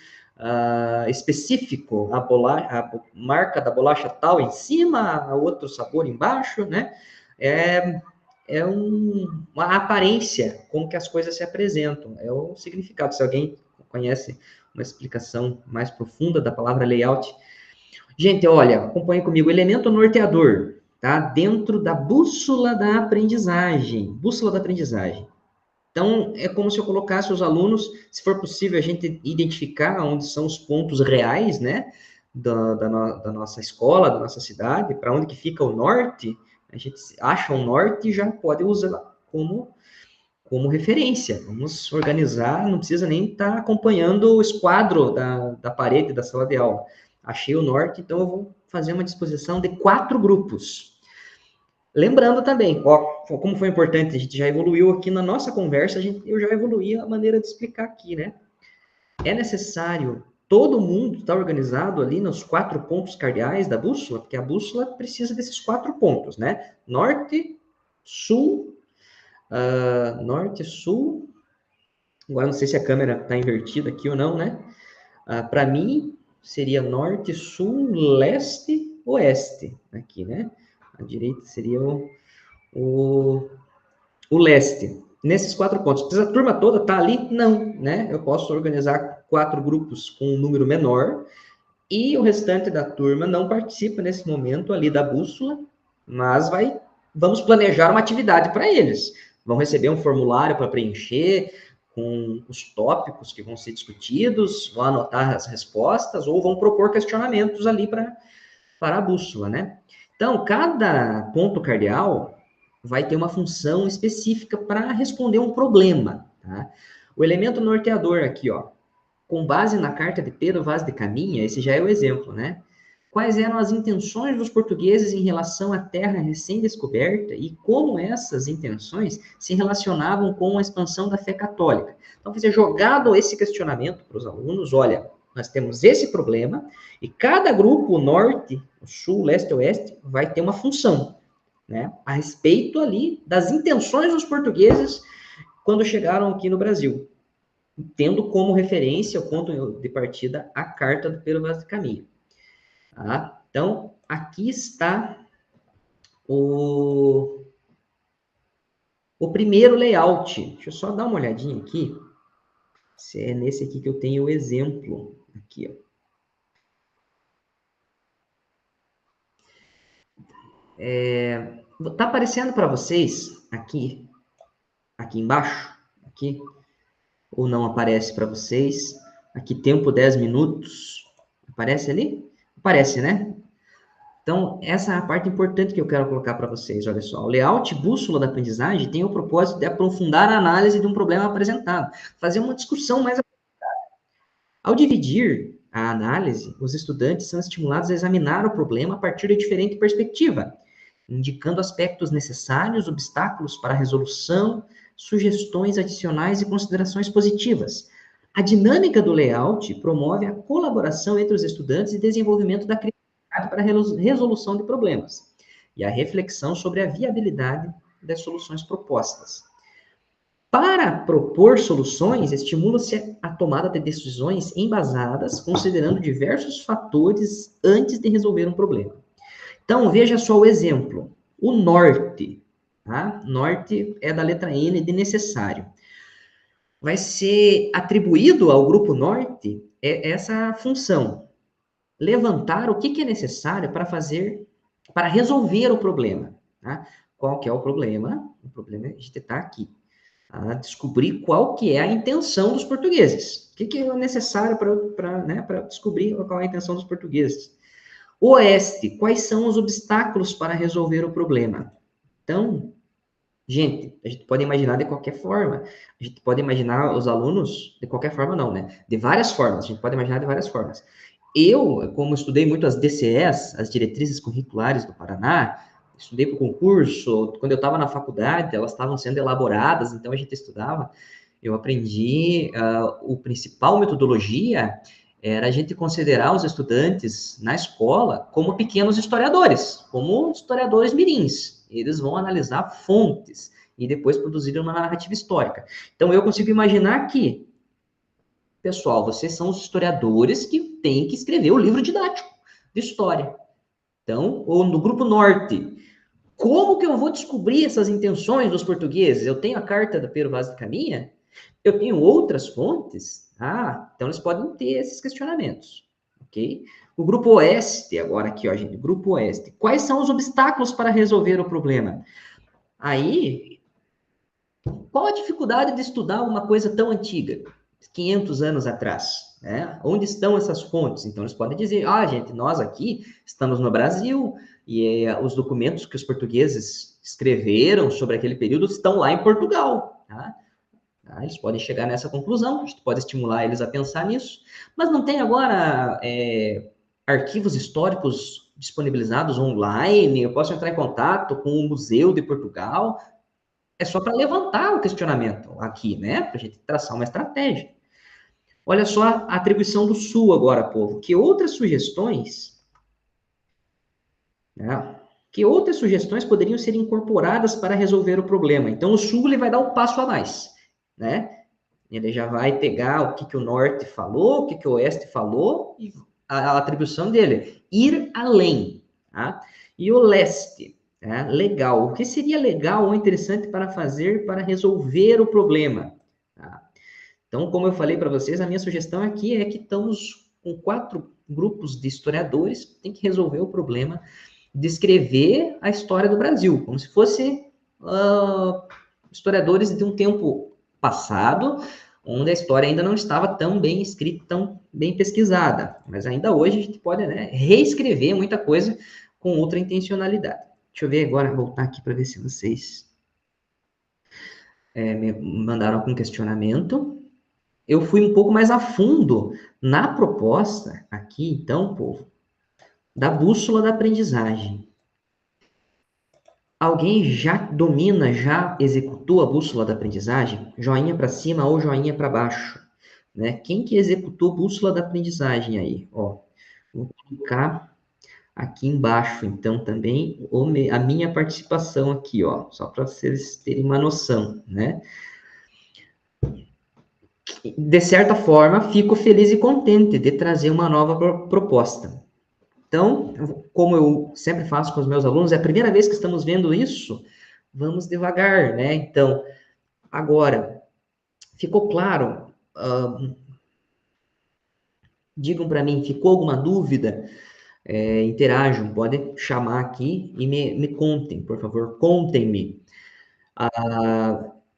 específico, a marca da bolacha tal em cima, outro sabor embaixo, né? Uma aparência, como que as coisas se apresentam, é o significado. Se alguém conhece uma explicação mais profunda da palavra layout. Gente, olha, acompanhe comigo, elemento norteador. tá? Dentro da bússola da aprendizagem. Bússola da aprendizagem. Então, é como se eu colocasse os alunos, se for possível, a gente identificar onde são os pontos reais, né, da nossa escola, da nossa cidade, para onde que fica o norte, a gente acha o norte e já pode usar como referência. Vamos organizar, não precisa nem estar acompanhando o esquadro da parede da sala de aula. Achei o norte, então eu vou fazer uma disposição de 4 grupos. Lembrando também, ó, como foi importante, a gente já evoluiu aqui na nossa conversa, eu já evoluí a maneira de explicar aqui, né? É necessário todo mundo estar organizado ali nos 4 pontos cardeais da bússola, porque a bússola precisa desses 4 pontos, né? Norte, sul, agora não sei se a câmera está invertida aqui ou não, né? Para mim, seria norte, sul, leste, oeste, aqui, né? A direita seria o leste. Nesses 4 pontos. Precisa a turma toda estar ali? Não, né? Eu posso organizar 4 grupos com um número menor e o restante da turma não participa nesse momento ali da bússola, mas vamos planejar uma atividade para eles. Vão receber um formulário para preencher com os tópicos que vão ser discutidos, vão anotar as respostas ou vão propor questionamentos ali para a bússola, né? Então, cada ponto cardeal vai ter uma função específica para responder um problema, tá? O elemento norteador aqui, ó, com base na carta de Pedro Vaz de Caminha, esse já é o exemplo, né? Quais eram as intenções dos portugueses em relação à terra recém-descoberta e como essas intenções se relacionavam com a expansão da fé católica. Então, foi jogado esse questionamento para os alunos, olha, nós temos esse problema, e cada grupo, o norte, o sul, leste, oeste, vai ter uma função, né, a respeito ali das intenções dos portugueses quando chegaram aqui no Brasil, tendo como referência o ponto de partida a carta do Pedro Vaz de Caminha. Tá? Então, aqui está o primeiro layout. Deixa eu só dar uma olhadinha aqui. Se é nesse aqui que eu tenho o exemplo. Aqui, ó. Tá aparecendo para vocês aqui embaixo, aqui, ou não aparece para vocês? Aqui, tempo 10 minutos. Aparece ali? Aparece, né? Então, essa é a parte importante que eu quero colocar para vocês. Olha só, o layout bússola da aprendizagem tem o propósito de aprofundar a análise de um problema apresentado, fazer uma discussão mais aprofundada. Ao dividir a análise, os estudantes são estimulados a examinar o problema a partir de diferente perspectiva, indicando aspectos necessários, obstáculos para a resolução, sugestões adicionais e considerações positivas. A dinâmica do layout promove a colaboração entre os estudantes e desenvolvimento da criatividade para a resolução de problemas e a reflexão sobre a viabilidade das soluções propostas. Para propor soluções, estimula-se a tomada de decisões embasadas, considerando diversos fatores antes de resolver um problema. Então, veja só o exemplo. O norte, tá? Norte é da letra N de necessário. Vai ser atribuído ao grupo norte essa função. Levantar o que é necessário para resolver o problema. Tá? Qual que é o problema? O problema é a gente está aqui. Tá? Descobrir qual que é a intenção dos portugueses. O que é necessário para descobrir qual é a intenção dos portugueses. Oeste, quais são os obstáculos para resolver o problema? Então, gente, a gente pode imaginar de qualquer forma. A gente pode imaginar os alunos de qualquer forma, não, né? De várias formas. A gente pode imaginar de várias formas. Eu, como estudei muito as DCEs, as Diretrizes Curriculares do Paraná, estudei para o concurso, quando eu estava na faculdade, elas estavam sendo elaboradas, então a gente estudava. Eu aprendi o principal metodologia era a gente considerar os estudantes na escola como pequenos historiadores, como historiadores mirins. Eles vão analisar fontes e depois produzir uma narrativa histórica. Então, eu consigo imaginar que, pessoal, vocês são os historiadores que têm que escrever o livro didático de história. Então, ou no grupo norte, como que eu vou descobrir essas intenções dos portugueses? Eu tenho a carta da Pedro Vaz de Caminha, eu tenho outras fontes, então eles podem ter esses questionamentos, ok? O Grupo Oeste, agora aqui, ó, gente, Grupo Oeste. Quais são os obstáculos para resolver o problema? Aí, qual a dificuldade de estudar uma coisa tão antiga, 500 anos atrás? Né? Onde estão essas fontes? Então, eles podem dizer, gente, nós aqui estamos no Brasil e os documentos que os portugueses escreveram sobre aquele período estão lá em Portugal, tá? Eles podem chegar nessa conclusão, a gente pode estimular eles a pensar nisso, mas não tem agora arquivos históricos disponibilizados online, eu posso entrar em contato com o Museu de Portugal, é só para levantar o questionamento aqui, né? Para a gente traçar uma estratégia. Olha só a atribuição do Sul agora, povo. Que outras sugestões, né? Que outras sugestões poderiam ser incorporadas para resolver o problema? Então, o Sul ele vai dar um passo a mais, né? Ele já vai pegar o que o Norte falou, o que o Oeste falou, e a atribuição dele, ir além, tá? E o Leste, legal. O que seria legal ou interessante para fazer para resolver o problema? Tá? Então, como eu falei para vocês, a minha sugestão aqui é que estamos com 4 grupos de historiadores que têm que resolver o problema de escrever a história do Brasil, como se fosse historiadores de um tempo passado, onde a história ainda não estava tão bem escrita, tão bem pesquisada. Mas ainda hoje a gente pode, né, reescrever muita coisa com outra intencionalidade. Deixa eu ver agora, voltar aqui para ver se vocês me mandaram algum questionamento. Eu fui um pouco mais a fundo na proposta aqui, então, povo, da bússola da aprendizagem. Alguém já domina, já executou a bússola da aprendizagem? Joinha para cima ou joinha para baixo, né? Quem que executou a bússola da aprendizagem aí? Ó, vou colocar aqui embaixo, então, também a minha participação aqui, ó, só para vocês terem uma noção, né? De certa forma, fico feliz e contente de trazer uma nova proposta. Então, como eu sempre faço com os meus alunos, é a primeira vez que estamos vendo isso, vamos devagar, né? Então, agora, ficou claro? Digam para mim, ficou alguma dúvida? Interajam, podem chamar aqui e me contem, por favor, contem-me.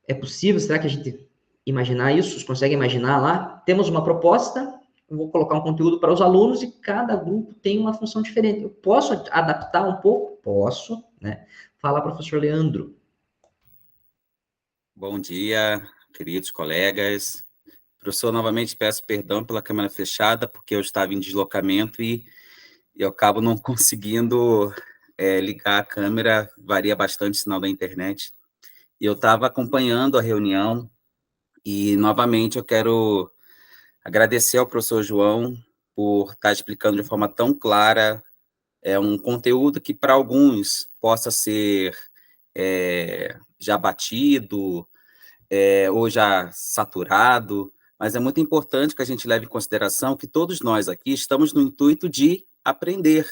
É possível, será que a gente imaginar isso? Vocês conseguem imaginar lá? Temos uma proposta, eu vou colocar um conteúdo para os alunos e cada grupo tem uma função diferente. Eu posso adaptar um pouco? Posso, né? Fala, professor Leandro. Bom dia, queridos colegas. Professor, novamente peço perdão pela câmera fechada, porque eu estava em deslocamento e eu acabo não conseguindo ligar a câmera, varia bastante o sinal da internet. E eu estava acompanhando a reunião e, novamente, eu quero agradecer ao professor João por estar explicando de forma tão clara um conteúdo que, para alguns, possa ser já batido ou já saturado, mas é muito importante que a gente leve em consideração que todos nós aqui estamos no intuito de aprender,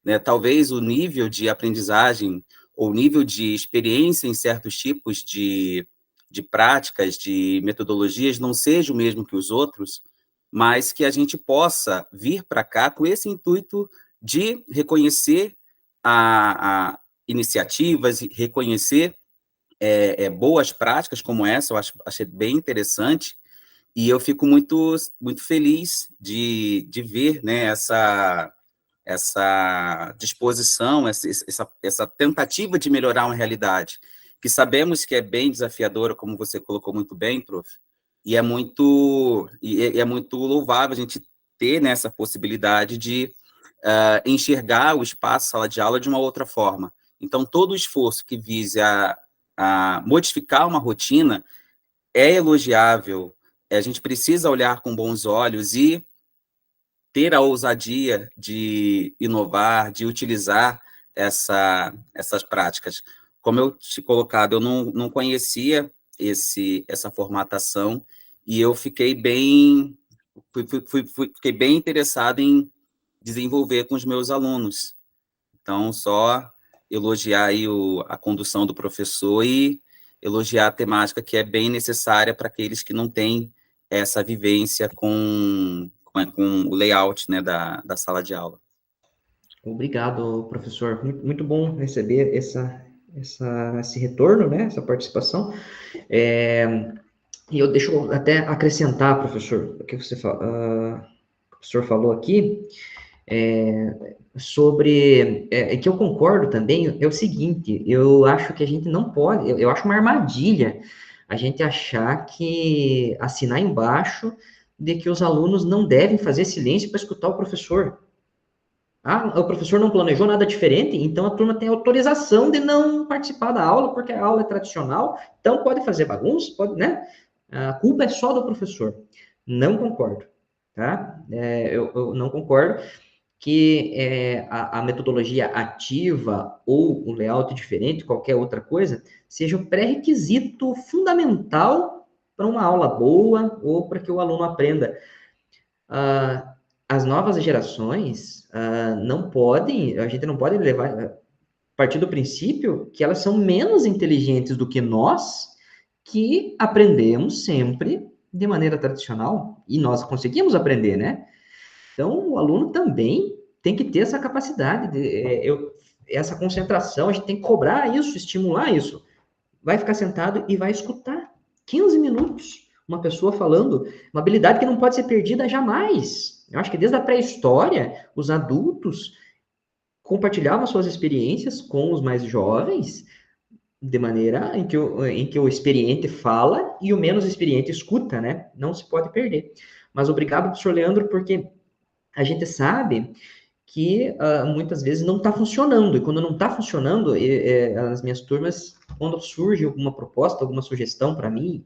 né? Talvez o nível de aprendizagem ou nível de experiência em certos tipos de práticas, de metodologias, não seja o mesmo que os outros, mas que a gente possa vir para cá com esse intuito de reconhecer iniciativas, reconhecer boas práticas como essa. Eu achei bem interessante, e eu fico muito, muito feliz de ver, né, essa disposição, essa tentativa de melhorar uma realidade, que sabemos que é bem desafiadora, como você colocou muito bem, prof, e é muito louvável a gente ter, né, essa possibilidade de enxergar o espaço, sala de aula, de uma outra forma. Então, todo o esforço que vise a modificar uma rotina é elogiável, a gente precisa olhar com bons olhos e ter a ousadia de inovar, de utilizar essas práticas. Como eu tinha colocado, eu não conhecia essa formatação, e eu fiquei bem interessado em desenvolver com os meus alunos. Então, só elogiar aí a condução do professor e elogiar a temática, que é bem necessária para aqueles que não têm essa vivência com com o layout, né, da sala de aula. Obrigado, professor. Muito bom receber esse retorno, né, essa participação. E deixa eu até acrescentar, professor, o que o professor falou aqui, sobre, que eu concordo também, é o seguinte, eu acho que a gente não pode, eu acho uma armadilha a gente achar que, assinar embaixo, de que os alunos não devem fazer silêncio para escutar o professor. Ah, o professor não planejou nada diferente, então a turma tem autorização de não participar da aula, porque a aula é tradicional, então pode fazer bagunça, pode, né? A culpa é só do professor. Não concordo, tá? Eu não concordo que a metodologia ativa ou o layout diferente, qualquer outra coisa, seja um pré-requisito fundamental para uma aula boa ou para que o aluno aprenda. As novas gerações não podem, a gente não pode partir do princípio que elas são menos inteligentes do que nós, que aprendemos sempre de maneira tradicional, e nós conseguimos aprender, né? Então, o aluno também tem que ter essa capacidade, essa concentração, a gente tem que cobrar isso, estimular isso. Vai ficar sentado e vai escutar 15 minutos uma pessoa falando, uma habilidade que não pode ser perdida jamais. Eu acho que desde a pré-história, os adultos compartilhavam suas experiências com os mais jovens, de maneira em que o experiente fala e o menos experiente escuta, né? Não se pode perder. Mas obrigado, professor Leandro, porque a gente sabe que muitas vezes não está funcionando. E quando não está funcionando, as minhas turmas, quando surge alguma proposta, alguma sugestão para mim,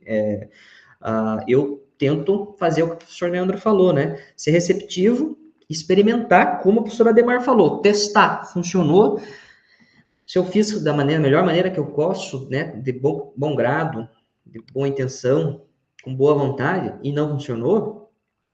eu tento fazer o que o professor Leandro falou, né? Ser receptivo, experimentar, como a professora Ademar falou, testar, funcionou. Se eu fiz da melhor maneira que eu posso, né, de bom grado, de boa intenção, com boa vontade, e não funcionou,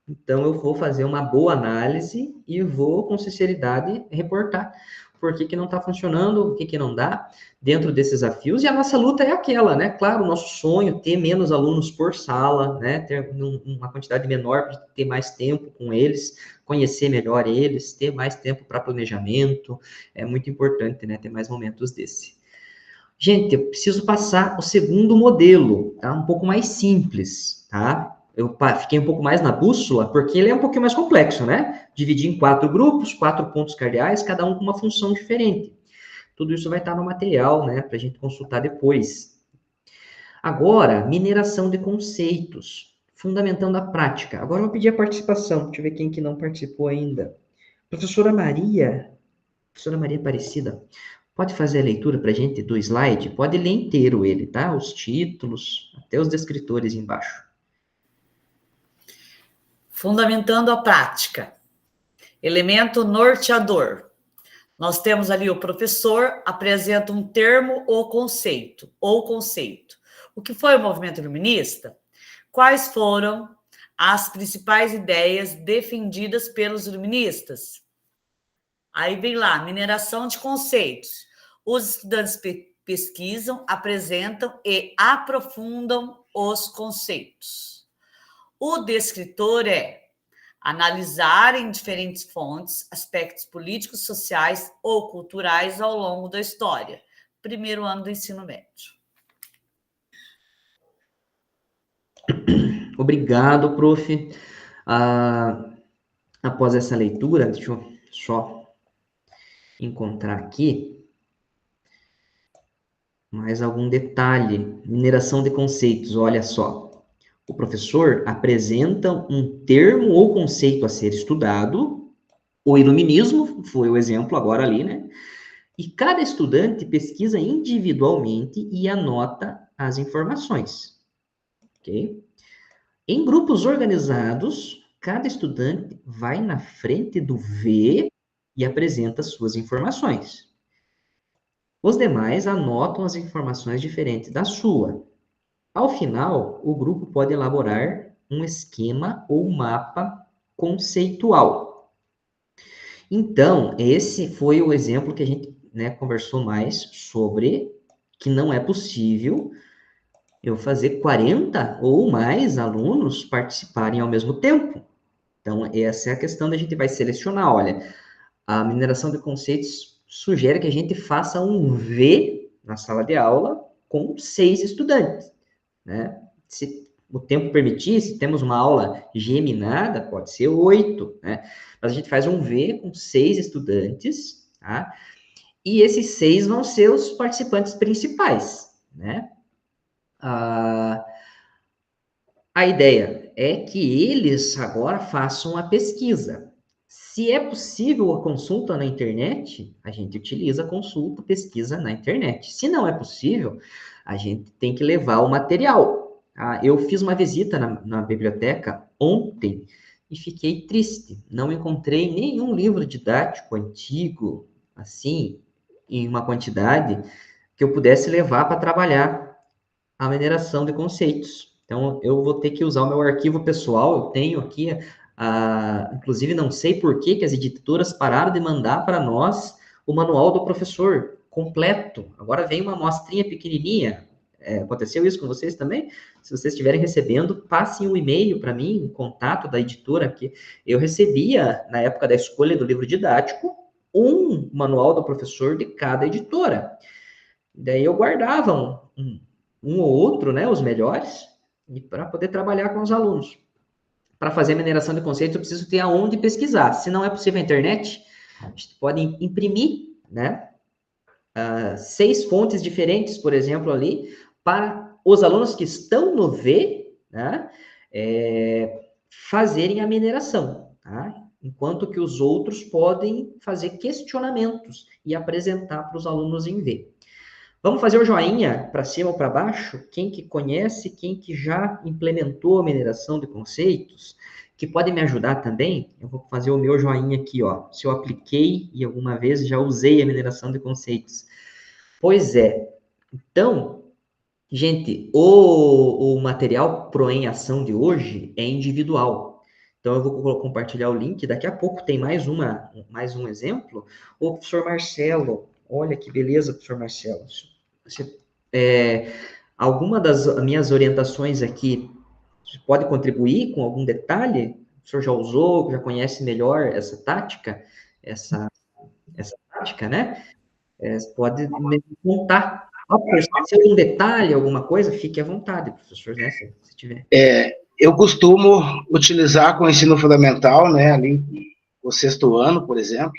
então eu vou fazer uma boa análise e vou, com sinceridade, reportar por que não está funcionando, o que não dá, dentro desses desafios, e a nossa luta é aquela, né? Claro, o nosso sonho é ter menos alunos por sala, né? Ter uma quantidade menor para ter mais tempo com eles, conhecer melhor eles, ter mais tempo para planejamento, é muito importante, né? Ter mais momentos desse. Gente, eu preciso passar o segundo modelo, tá? Um pouco mais simples, tá? Eu fiquei um pouco mais na bússola, porque ele é um pouquinho mais complexo, né? Dividir em 4 grupos, 4 pontos cardeais, cada um com uma função diferente. Tudo isso vai estar no material, né? Para a gente consultar depois. Agora, mineração de conceitos, fundamentando a prática. Agora eu vou pedir a participação, deixa eu ver quem que não participou ainda. Professora Maria Aparecida, pode fazer a leitura para a gente do slide? Pode ler inteiro ele, tá? Os títulos, até os descritores embaixo. Fundamentando a prática. Elemento norteador. Nós temos ali o professor apresenta um termo ou conceito. O que foi o movimento iluminista? Quais foram as principais ideias defendidas pelos iluministas? Aí vem lá, mineração de conceitos. Os estudantes pesquisam, apresentam e aprofundam os conceitos. O descritor é analisar em diferentes fontes aspectos políticos, sociais ou culturais ao longo da história. Primeiro ano do ensino médio. Obrigado, prof. Após essa leitura, deixa eu só encontrar aqui mais algum detalhe. Mineração de conceitos, olha só. O professor apresenta um termo ou conceito a ser estudado, o iluminismo, foi o exemplo agora ali, né? E cada estudante pesquisa individualmente e anota as informações, ok? Em grupos organizados, cada estudante vai na frente do V e apresenta suas informações. Os demais anotam as informações diferentes da sua. Ao final, o grupo pode elaborar um esquema ou mapa conceitual. Então, esse foi o exemplo que a gente, né, conversou mais sobre que não é possível eu fazer 40 ou mais alunos participarem ao mesmo tempo. Então, essa é a questão da gente vai selecionar. Olha, a mineração de conceitos sugere que a gente faça um V na sala de aula com 6 estudantes, né? Se o tempo permitir, se temos uma aula geminada, pode ser 8, né? Mas a gente faz um V com 6 estudantes, tá? E esses 6 vão ser os participantes principais, né? A ideia é que eles agora façam a pesquisa. Se é possível a consulta na internet, a gente utiliza a consulta, pesquisa na internet. Se não é possível, a gente tem que levar o material. Eu fiz uma visita na biblioteca ontem e fiquei triste. Não encontrei nenhum livro didático antigo, assim, em uma quantidade que eu pudesse levar para trabalhar a mineração de conceitos. Então, eu vou ter que usar o meu arquivo pessoal. Eu tenho aqui, inclusive, não sei por que as editoras pararam de mandar para nós o manual do professor completo. Agora vem uma amostrinha pequenininha. Aconteceu isso com vocês também? Se vocês estiverem recebendo, passem um e-mail para mim, um contato da editora, que eu recebia, na época da escolha do livro didático, um manual do professor de cada editora. Daí eu guardava um ou outro, né, os melhores, para poder trabalhar com os alunos. Para fazer mineração de conceitos, eu preciso ter aonde pesquisar. Se não é possível a internet, a gente pode imprimir, né, 6 fontes diferentes, por exemplo, ali, para os alunos que estão no V, né, fazerem a mineração, tá? Enquanto que os outros podem fazer questionamentos e apresentar para os alunos em V. Vamos fazer o joinha para cima ou para baixo? Quem que conhece, quem que já implementou a mineração de conceitos, que pode me ajudar também. Eu vou fazer o meu joinha aqui, ó. Se eu apliquei e alguma vez já usei a mineração de conceitos. Pois é. Então, gente, o material Pro em Ação de hoje é individual. Então, eu vou compartilhar o link. Daqui a pouco tem mais um exemplo. O professor Marcelo, olha que beleza, professor Marcelo. Alguma das minhas orientações aqui pode contribuir com algum detalhe? O senhor já usou, já conhece melhor essa tática, né? Pode me contar. Se algum detalhe, alguma coisa, fique à vontade, professor, né, se tiver. Eu costumo utilizar com o ensino fundamental, né, ali o 6º ano, por exemplo.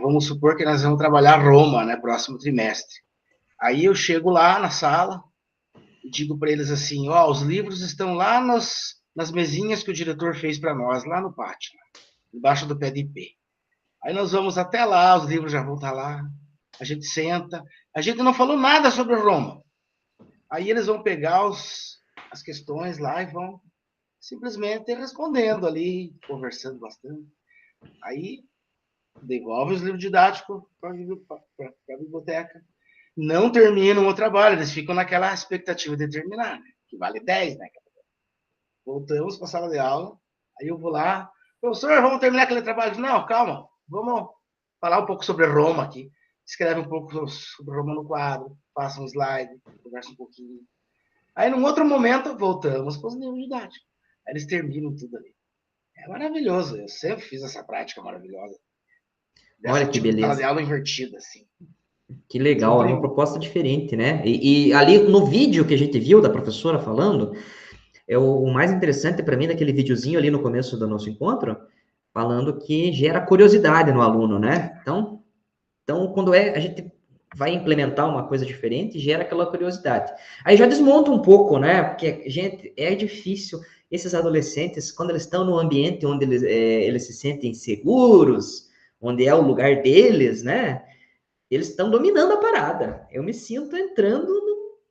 Vamos supor que nós vamos trabalhar Roma, né, próximo trimestre. Aí eu chego lá na sala e digo para eles assim, os livros estão lá nas mesinhas que o diretor fez para nós, lá no pátio, embaixo do pé de ipê. Aí nós vamos até lá, os livros já vão estar lá, a gente senta, a gente não falou nada sobre Roma. Aí eles vão pegar as questões lá e vão simplesmente respondendo ali, conversando bastante. Aí devolve os livros didáticos para a biblioteca. Não terminam o trabalho, eles ficam naquela expectativa de terminar, né? Que vale 10, né? Voltamos para a sala de aula, aí eu vou lá, professor, vamos terminar aquele trabalho? Não, calma, vamos falar um pouco sobre Roma aqui. Escreve um pouco sobre Roma no quadro, passa um slide, conversa um pouquinho. Aí, num outro momento, voltamos para os livros didáticos. Aí eles terminam tudo ali. É maravilhoso, eu sempre fiz essa prática maravilhosa. Olha que beleza. Sala de aula invertida, assim. Que legal, é uma proposta diferente, né? E ali no vídeo que a gente viu da professora falando, o mais interessante para mim daquele videozinho ali no começo do nosso encontro, falando que gera curiosidade no aluno, né? Então quando a gente vai implementar uma coisa diferente, gera aquela curiosidade. Aí já desmonta um pouco, né? Porque, gente, é difícil. Esses adolescentes, quando eles estão num ambiente onde eles se sentem seguros, onde é o lugar deles, né? Eles estão dominando a parada. Eu me sinto entrando,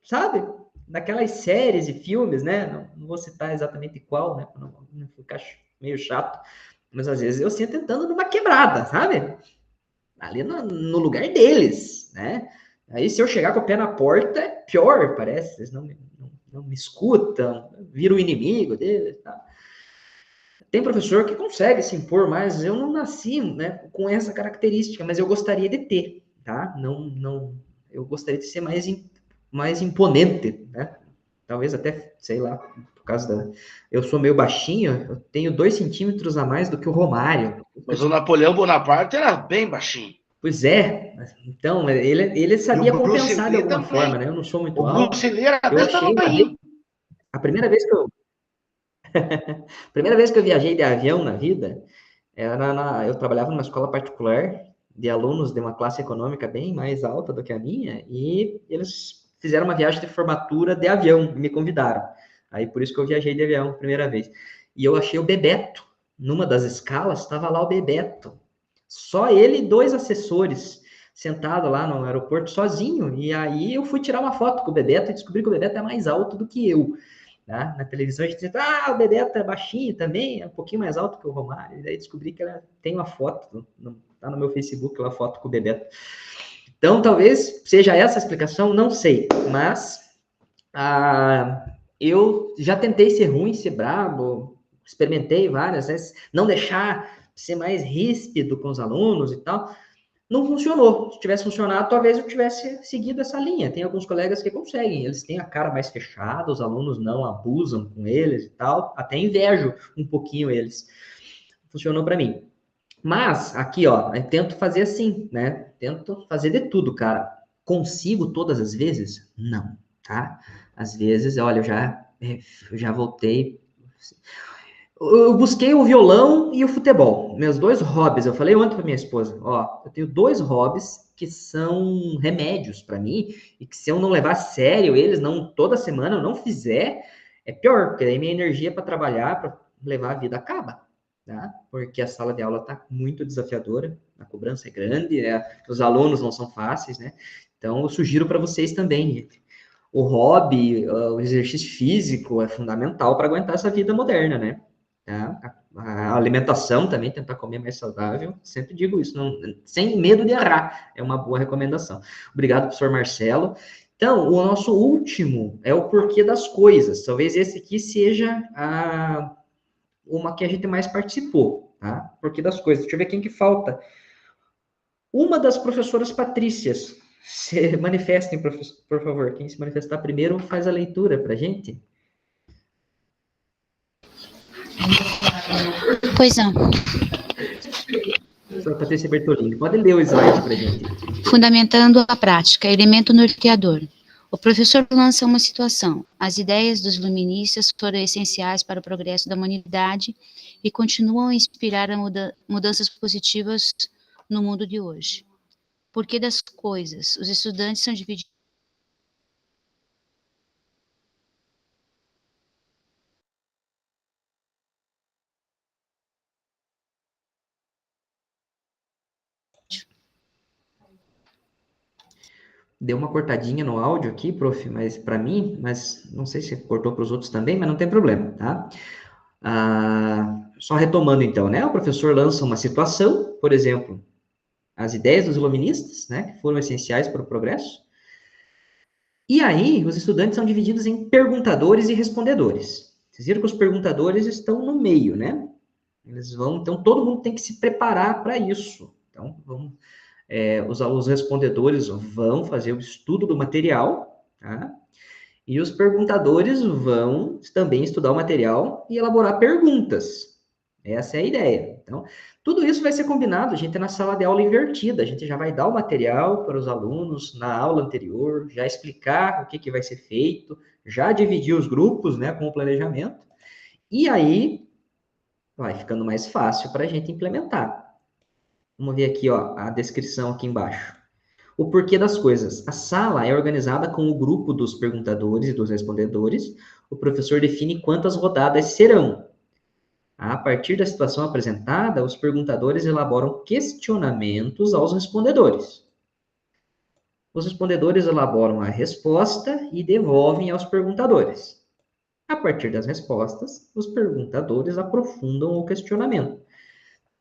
sabe? Naquelas séries e filmes, né? Não vou citar exatamente qual, né? Para não ficar meio chato. Mas, às vezes, eu sinto entrando numa quebrada, sabe? Ali no lugar deles, né? Aí, se eu chegar com o pé na porta, é pior, parece. Eles não me escutam, viram o inimigo deles, tá? Tem professor que consegue se impor, mas eu não nasci, né, com essa característica, mas eu gostaria de ter, tá? Eu gostaria de ser mais imponente, né? talvez até, sei lá, por causa da... Eu sou meio baixinho, eu tenho 2 centímetros a mais do que o Romário. Mas o Napoleão Bonaparte era bem baixinho. Pois é, então, ele sabia compensar de alguma também. forma, né? Eu não sou muito O alto. Bruce Lee era Eu desse achei tamanho. a primeira vez que eu... primeira vez que eu viajei de avião na vida, eu trabalhava numa escola particular de alunos de uma classe econômica bem mais alta do que a minha, e eles fizeram uma viagem de formatura de avião, e me convidaram. Aí, por isso que eu viajei de avião a primeira vez. E eu achei o Bebeto. Numa das escalas, estava lá o Bebeto. Só ele e 2 assessores sentado lá no aeroporto sozinho. E aí eu fui tirar uma foto com o Bebeto e descobri que o Bebeto é mais alto do que eu. Tá? Na televisão a gente diz, o Bebeto é baixinho também, é um pouquinho mais alto que o Romário. E daí descobri que tem uma foto, tá no meu Facebook, uma foto com o Bebeto. Então, talvez seja essa a explicação, não sei. Mas eu já tentei ser ruim, ser brabo, experimentei várias vezes, não deixar ser mais ríspido com os alunos e tal. Não funcionou. Se tivesse funcionado, talvez eu tivesse seguido essa linha. Tem alguns colegas que conseguem, eles têm a cara mais fechada, os alunos não abusam com eles e tal. Até invejo um pouquinho eles. Funcionou para mim. Mas, aqui, ó, eu tento fazer assim, né? Tento fazer de tudo, cara. Consigo todas as vezes? Não, tá? Às vezes, olha, eu já voltei... Eu busquei o violão e o futebol, meus 2 hobbies. Eu falei ontem para minha esposa, ó, eu tenho 2 hobbies que são remédios para mim e que se eu não levar a sério eles, não toda semana eu não fizer, é pior, porque aí minha energia para trabalhar, para levar a vida acaba, tá? Porque a sala de aula tá muito desafiadora, a cobrança é grande, os alunos não são fáceis, né? Então eu sugiro para vocês também, gente. O hobby, o exercício físico é fundamental para aguentar essa vida moderna, né? Tá? A alimentação também, tentar comer mais saudável, sempre digo isso, sem medo de errar, é uma boa recomendação. Obrigado, professor Marcelo. Então, o nosso último é o porquê das coisas, talvez esse aqui seja uma que a gente mais participou, tá? Porquê das coisas, deixa eu ver quem que falta. Uma das professoras Patrícias, se manifestem, por favor, quem se manifestar primeiro faz a leitura para a gente. Pois não. Professora Patrícia Bertolini, pode ler o slide para a gente. Fundamentando a prática, elemento norteador. O professor lança uma situação. As ideias dos iluministas foram essenciais para o progresso da humanidade e continuam a inspirar mudanças positivas no mundo de hoje. Porquê das coisas? Os estudantes são divididos Deu uma cortadinha no áudio aqui, prof, mas para mim, mas não sei se cortou para os outros também, mas não tem problema, tá? Só retomando então, né? O professor lança uma situação, por exemplo, as ideias dos iluministas, né, que foram essenciais para o progresso. E aí, os estudantes são divididos em perguntadores e respondedores. Vocês viram que os perguntadores estão no meio, né? Eles vão, então todo mundo tem que se preparar para isso. Então, vamos... os respondedores vão fazer o estudo do material, tá? E os perguntadores vão também estudar o material e elaborar perguntas. Essa é a ideia. Então, tudo isso vai ser combinado, a gente, na sala de aula invertida. A gente já vai dar o material para os alunos na aula anterior, já explicar o que vai ser feito, já dividir os grupos, né, com o planejamento. E aí, vai ficando mais fácil para a gente implementar. Vamos ver aqui, ó, a descrição aqui embaixo. O porquê das coisas. A sala é organizada com o grupo dos perguntadores e dos respondedores. O professor define quantas rodadas serão. A partir da situação apresentada, os perguntadores elaboram questionamentos aos respondedores. Os respondedores elaboram a resposta e devolvem aos perguntadores. A partir das respostas, os perguntadores aprofundam o questionamento.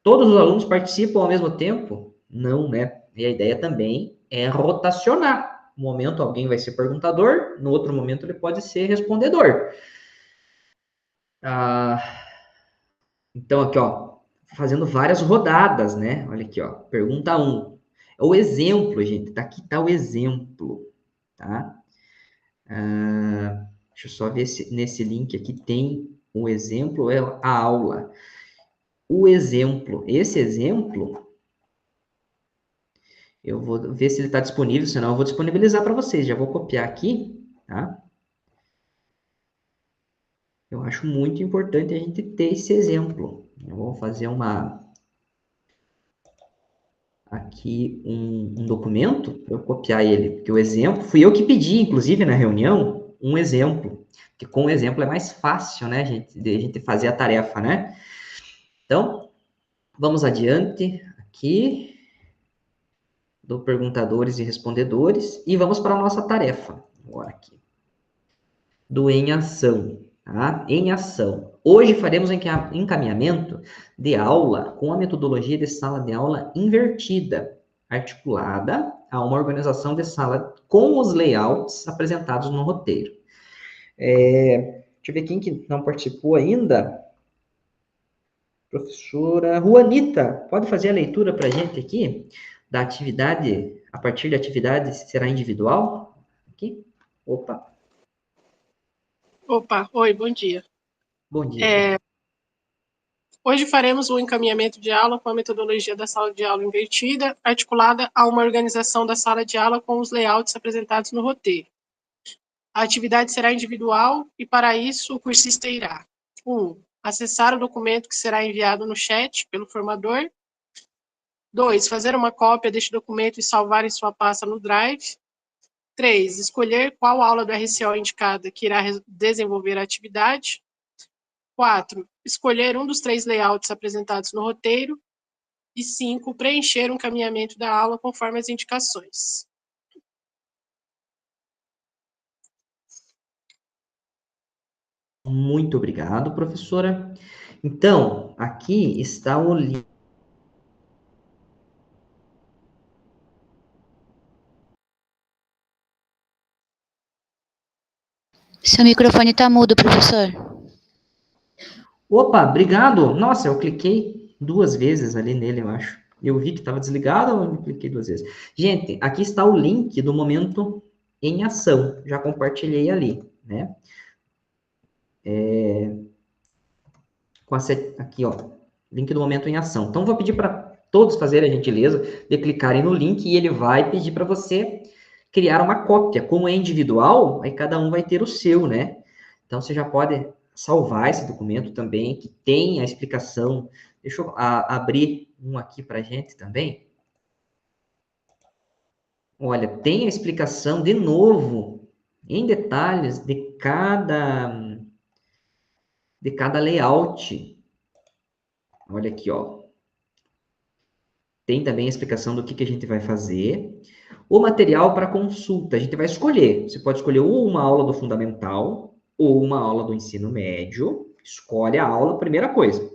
Todos os alunos participam ao mesmo tempo? Não, né? E a ideia também é rotacionar. Um momento alguém vai ser perguntador, no outro momento ele pode ser respondedor. Então, aqui, ó, fazendo várias rodadas, né? Olha aqui, ó, pergunta 1. É o exemplo, gente, aqui tá o exemplo, tá? Deixa Deixa eu só ver se nesse link aqui tem o exemplo, é a aula. O exemplo, esse exemplo, eu vou ver se ele está disponível, senão eu vou disponibilizar para vocês. Já vou copiar aqui, tá? Eu acho muito importante a gente ter esse exemplo. Eu vou fazer aqui um documento para eu copiar ele, porque o exemplo, fui eu que pedi, inclusive, na reunião, um exemplo, porque com o exemplo é mais fácil, né, de a gente fazer a tarefa, né? Então, vamos adiante aqui, do perguntadores e respondedores, e vamos para a nossa tarefa, agora aqui, do em ação, tá? Em ação. Hoje faremos encaminhamento de aula com a metodologia de sala de aula invertida, articulada a uma organização de sala com os layouts apresentados no roteiro. Deixa eu ver quem que não participou ainda. Professora Juanita, pode fazer a leitura para a gente aqui da atividade, a partir da atividade será individual? Aqui? Opa, oi, bom dia. bom dia. Hoje faremos o encaminhamento de aula com a metodologia da sala de aula invertida, articulada a uma organização da sala de aula com os layouts apresentados no roteiro. A atividade será individual e, para isso, o cursista irá: 1. Acessar o documento que será enviado no chat pelo formador. 2. Fazer uma cópia deste documento e salvar em sua pasta no Drive. 3. Escolher qual aula do RCO indicada que irá desenvolver a atividade. 4. Escolher um dos 3 layouts apresentados no roteiro. E 5. Preencher um caminhamento da aula conforme as indicações. Muito obrigado, professora. Então, aqui está o link. Seu microfone está mudo, professor. Opa, obrigado. Nossa, eu cliquei 2 vezes ali nele, eu acho. Eu vi que estava desligado, eu cliquei 2 vezes. Gente, aqui está o link do momento em ação. Já compartilhei ali, né? Aqui, ó, link do momento em ação. Então, vou pedir para todos fazerem a gentileza de clicarem no link e ele vai pedir para você criar uma cópia. Como é individual, aí cada um vai ter o seu, né? Então, você já pode salvar esse documento também, que tem a explicação. Deixa eu abrir um aqui para a gente também. Olha, tem a explicação, de novo, em detalhes, de cada layout. Olha aqui, ó. Tem também a explicação do que a gente vai fazer. O material para consulta, a gente vai escolher. Você pode escolher ou uma aula do fundamental, ou uma aula do ensino médio. Escolhe a aula, primeira coisa.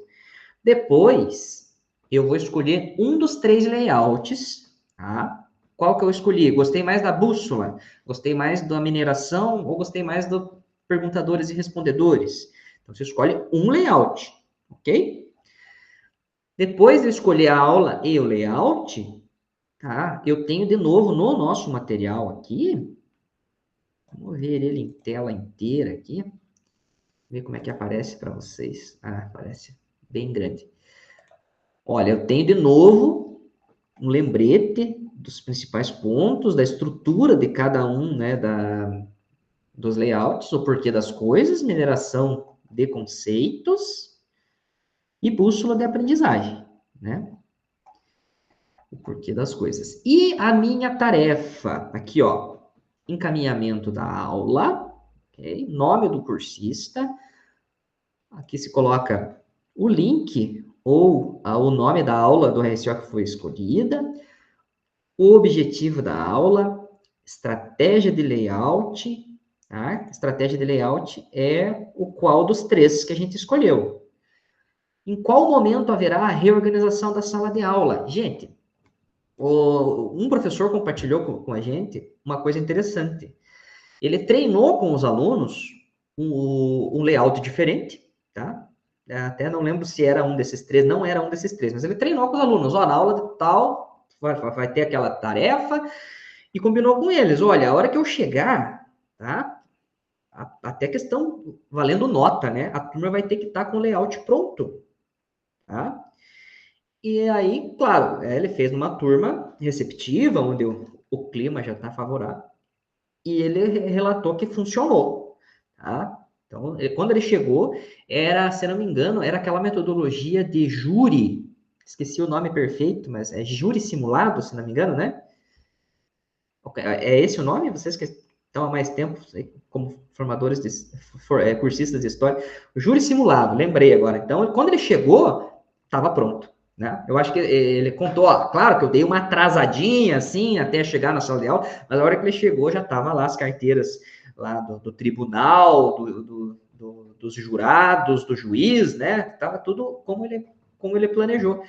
Depois, eu vou escolher um dos 3 layouts, tá? Qual que eu escolhi? Gostei mais da bússola? Gostei mais da mineração? Ou gostei mais do perguntadores e respondedores? Então, você escolhe um layout, ok? Depois de escolher a aula e o layout, tá? Eu tenho de novo no nosso material aqui, vamos ver ele em tela inteira aqui, ver como é que aparece para vocês. Aparece bem grande. Olha, eu tenho de novo um lembrete dos principais pontos, da estrutura de cada um, né, dos layouts, o porquê das coisas, mineração de conceitos e bússola de aprendizagem, né? O porquê das coisas. E a minha tarefa, aqui, ó, encaminhamento da aula, ok? Nome do cursista, aqui se coloca o link ou o nome da aula do RCO que foi escolhida, o objetivo da aula, estratégia de layout, tá? Estratégia de layout é o qual dos 3 que a gente escolheu. Em qual momento haverá a reorganização da sala de aula? Gente, um professor compartilhou com a gente uma coisa interessante. Ele treinou com os alunos um layout diferente, tá? Até não lembro se era um desses 3, não era um desses 3, mas ele treinou com os alunos. Ó, na aula de tal, vai ter aquela tarefa, e combinou com eles. Olha, a hora que eu chegar, tá? até questão valendo nota, né? A turma vai ter que estar com o layout pronto, tá? E aí, claro, ele fez uma turma receptiva, onde o clima já está favorável, e ele relatou que funcionou, tá? Então, quando ele chegou, se não me engano, era aquela metodologia de júri, esqueci o nome perfeito, mas é júri simulado, se não me engano, né? É esse o nome? Vocês que estão há mais tempo como formadores, cursistas de história. O júri simulado, lembrei agora. Então, quando ele chegou, estava pronto, né? Eu acho que ele contou, claro que eu dei uma atrasadinha, assim, até chegar na sala de aula, mas a hora que ele chegou, já estava lá as carteiras lá do tribunal, dos jurados, do juiz, né? Estava tudo como ele planejou.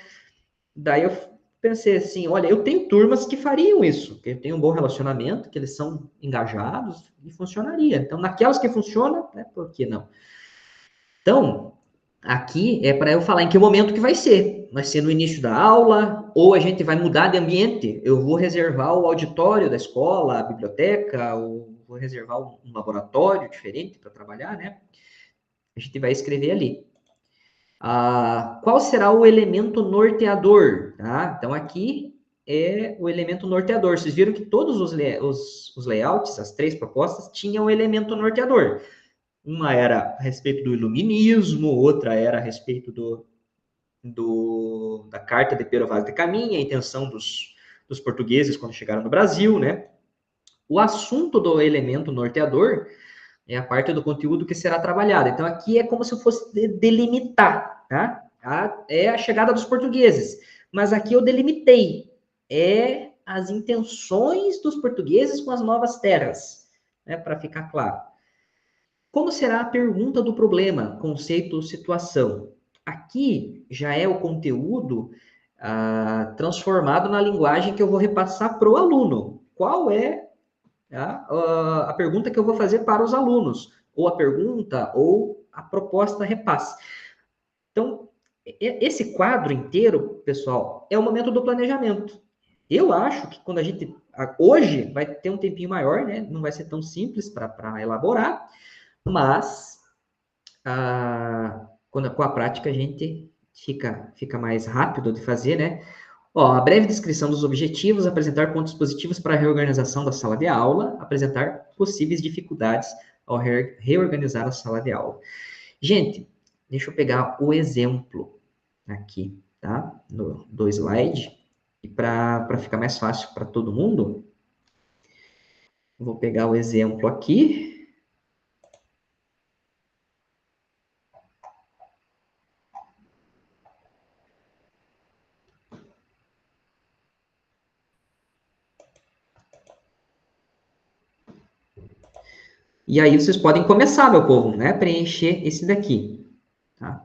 Daí eu pensei assim, olha, eu tenho turmas que fariam isso, que tem um bom relacionamento, que eles são engajados e funcionaria. Então, naquelas que funcionam, né, por que não? Então, aqui é para eu falar em que momento que vai ser. Vai ser no início da aula, ou a gente vai mudar de ambiente. Eu vou reservar o auditório da escola, a biblioteca, ou vou reservar um laboratório diferente para trabalhar, né? A gente vai escrever ali. Qual será o elemento norteador? Tá? Então, aqui é o elemento norteador. Vocês viram que todos os layouts, as 3 propostas, tinham um elemento norteador. Uma era a respeito do iluminismo, outra era a respeito da Carta de Pero Vaz de Caminha, a intenção dos portugueses quando chegaram no Brasil, né? O assunto do elemento norteador é a parte do conteúdo que será trabalhada. Então, aqui é como se eu fosse delimitar, tá? É a chegada dos portugueses. Mas aqui eu delimitei. É as intenções dos portugueses com as novas terras, né? Para ficar claro. Como será a pergunta do problema, conceito, situação? Aqui já é o conteúdo transformado na linguagem que eu vou repassar para o aluno. Qual é a pergunta que eu vou fazer para os alunos, ou a pergunta, ou a proposta repasse. Então, esse quadro inteiro, pessoal, é o momento do planejamento. Eu acho que quando a gente... Hoje vai ter um tempinho maior, né? Não vai ser tão simples para elaborar, mas com a prática a gente fica mais rápido de fazer, né? A breve descrição dos objetivos, apresentar pontos positivos para a reorganização da sala de aula, apresentar possíveis dificuldades ao reorganizar a sala de aula. Gente, deixa eu pegar o exemplo aqui, tá? Do slide, e para ficar mais fácil para todo mundo, vou pegar o exemplo aqui. E aí vocês podem começar, meu povo, né? Preencher esse daqui, tá?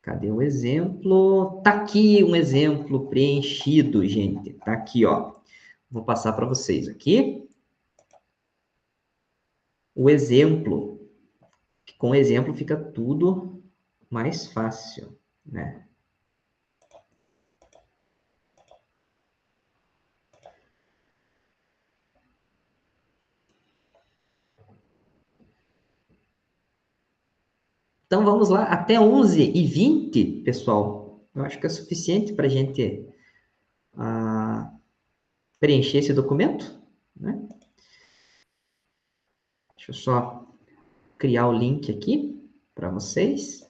Cadê o exemplo? Tá aqui um exemplo preenchido, gente. Tá aqui, ó. Vou passar para vocês aqui. O exemplo. Com o exemplo fica tudo mais fácil, né? Então, vamos lá, até 11h20, pessoal. Eu acho que é suficiente para a gente preencher esse documento, né? Deixa eu só criar o link aqui para vocês.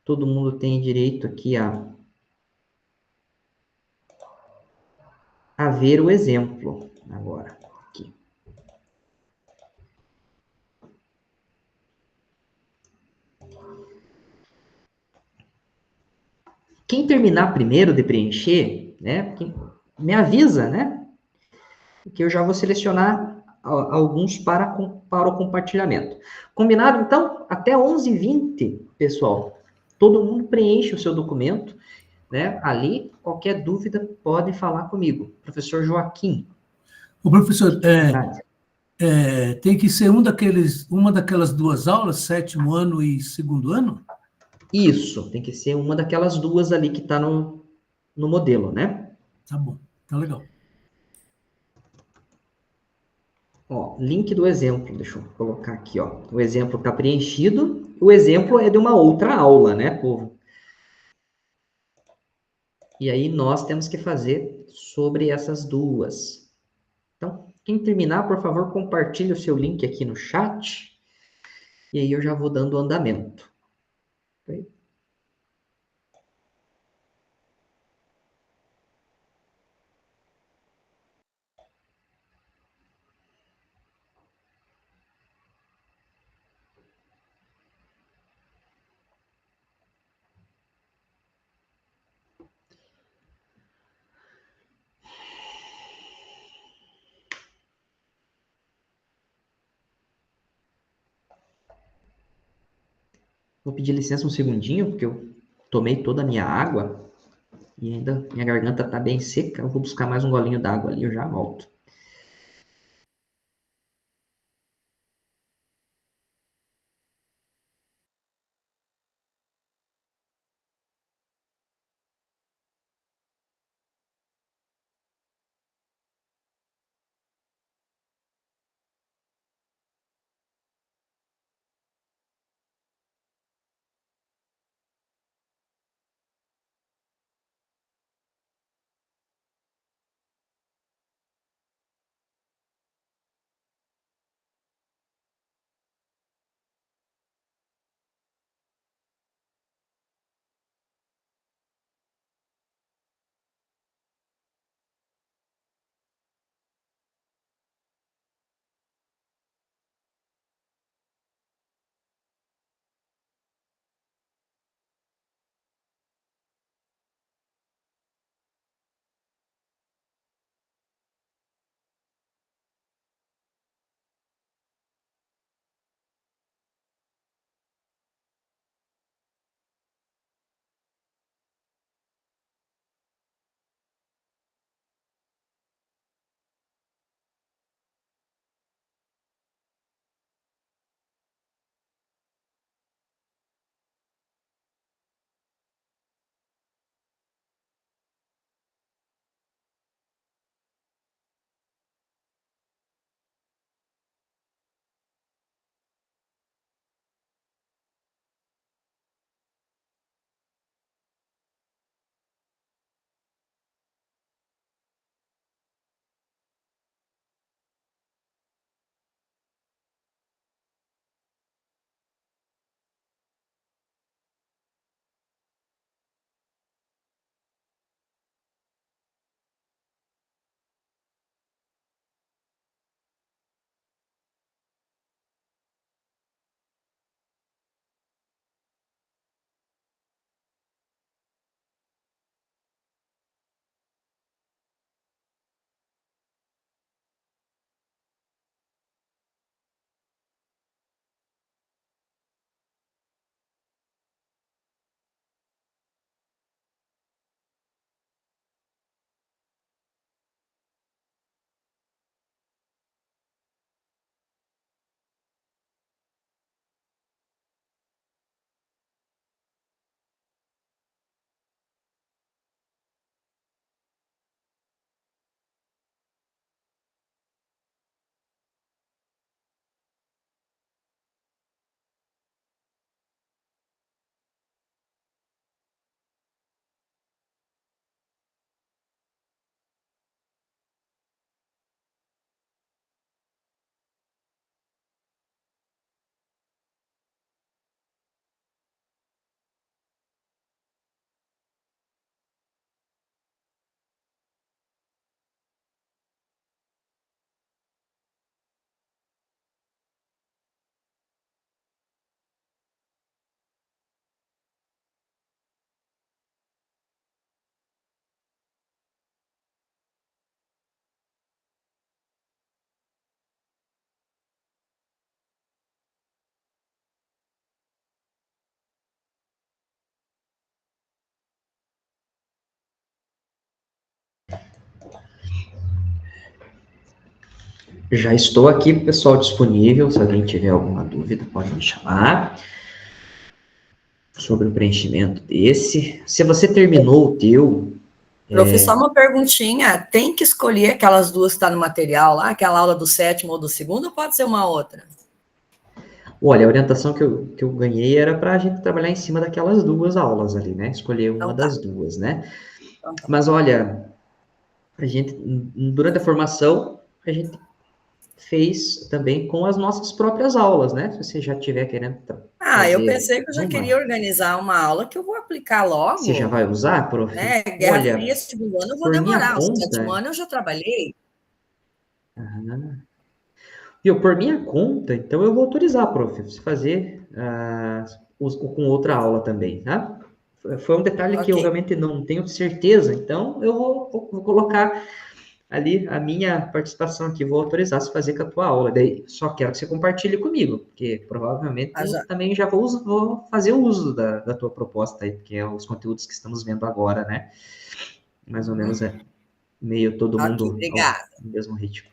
Todo mundo tem direito aqui a ver o exemplo agora. Quem terminar primeiro de preencher, né, me avisa, né, que eu já vou selecionar alguns para o compartilhamento. Combinado? Então, até 11h20, pessoal, todo mundo preenche o seu documento, né, ali, qualquer dúvida pode falar comigo. Professor Joaquim. O professor, tem que ser uma daquelas 2 aulas, 7º ano e 2º ano? Isso, tem que ser uma daquelas 2 ali que está no modelo, né? Tá bom, tá legal. Ó, link do exemplo, deixa eu colocar aqui, ó. O exemplo está preenchido, o exemplo é de uma outra aula, né, povo? E aí nós temos que fazer sobre essas duas. Então, quem terminar, por favor, compartilhe o seu link aqui no chat. E aí eu já vou dando andamento. Ok? Vou pedir licença um segundinho, porque eu tomei toda a minha água e ainda minha garganta está bem seca. Eu vou buscar mais um golinho d'água ali, eu já volto. Já estou aqui, pessoal, disponível. Se alguém tiver alguma dúvida, pode me chamar sobre o preenchimento desse. Se você terminou o teu, Professor, uma perguntinha, tem que escolher aquelas duas que estão no material lá, aquela aula do 7º ou do 2º, ou pode ser uma outra? Olha, a orientação que eu ganhei era para a gente trabalhar em cima daquelas duas aulas ali, né? Escolher uma Então tá. das duas, né? Então tá. Mas olha, a gente, durante a formação, a gente fez também com as nossas próprias aulas, né? Se você já estiver querendo Eu fazer pensei que eu já uma, queria organizar uma aula que eu vou aplicar você já logo, vai usar, prof? né? Guerra Fria, Olha, segundo ano, eu vou por minha demorar, o 7º conta, ano eu já trabalhei. viu, por minha conta, então eu vou autorizar, prof, você fazer com outra aula também, tá? Foi um detalhe que eu Ok. realmente não tenho certeza, então eu vou colocar ali a minha participação aqui, vou autorizar você fazer com a tua aula. Daí só quero que você compartilhe comigo, porque provavelmente eu Já. também já vou fazer uso da tua proposta aí, porque é os conteúdos que estamos vendo agora, né? Mais ou menos é meio todo Ok, mundo ao obrigada. mesmo ritmo.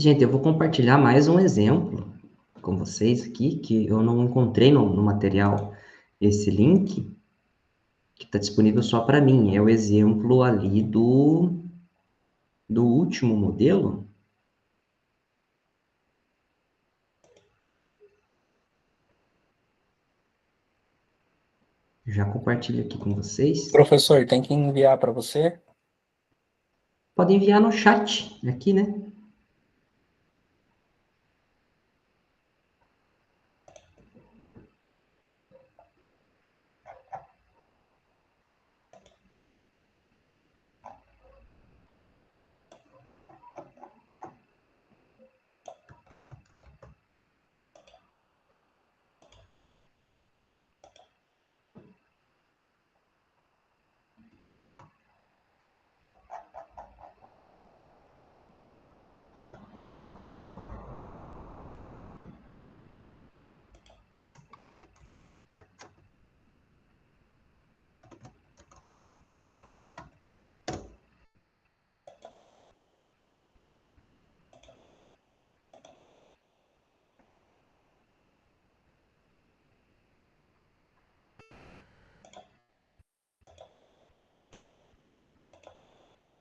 Gente, eu vou compartilhar mais um exemplo com vocês aqui, que eu não encontrei no material esse link, que está disponível só para mim. É o exemplo ali do último modelo. Já compartilho aqui com vocês. Professor, tem que enviar para você? Pode enviar no chat aqui, né?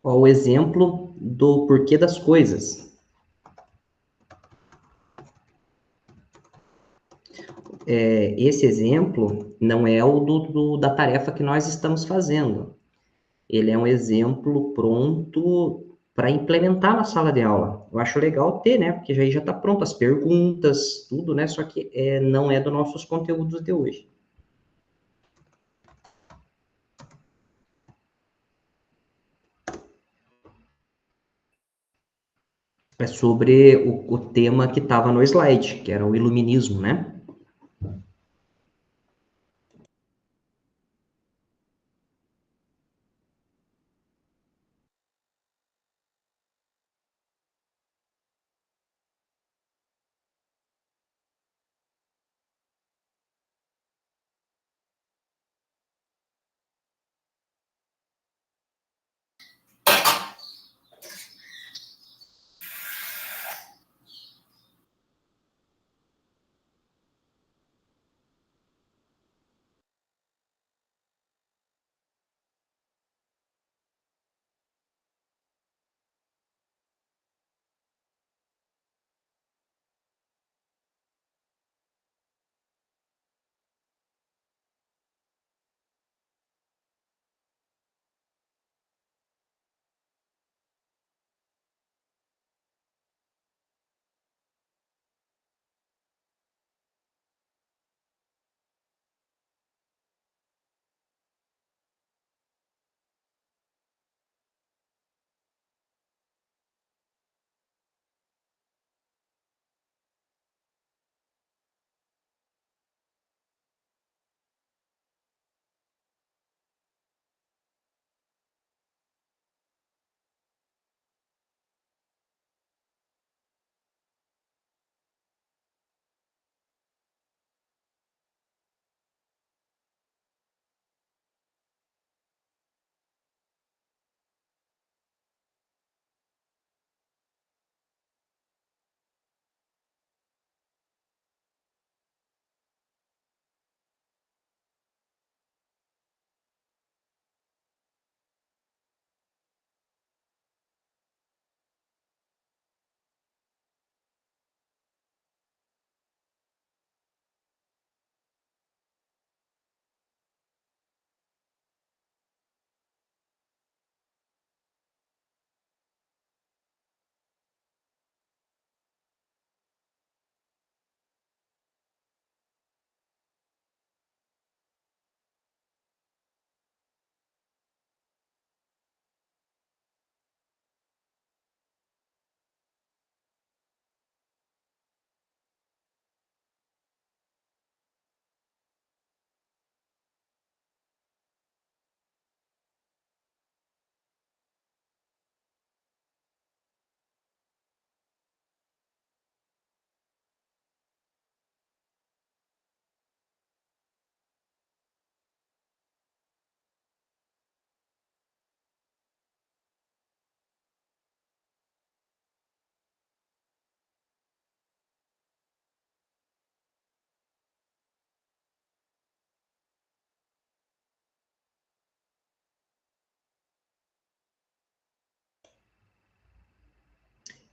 Ó, o exemplo do porquê das coisas. Esse exemplo não é o da tarefa que nós estamos fazendo. Ele é um exemplo pronto para implementar na sala de aula. Eu acho legal ter, né? Porque aí já está pronto as perguntas, tudo, né? Só que não é dos nossos conteúdos de hoje. É sobre o tema que estava no slide, que era o iluminismo, né?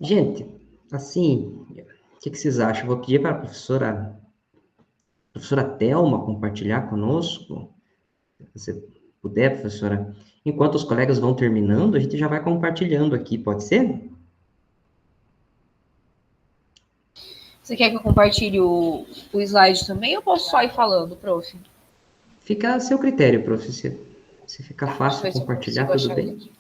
Gente, assim, o que vocês acham? Vou pedir para a professora Thelma compartilhar conosco, se você puder, professora. Enquanto os colegas vão terminando, a gente já vai compartilhando aqui, pode ser? Você quer que eu compartilhe o slide também ou posso só ir falando, prof? Fica a seu critério, prof. Se ficar fácil Deixa eu ver compartilhar, se eu tudo consigo bem. achar aqui.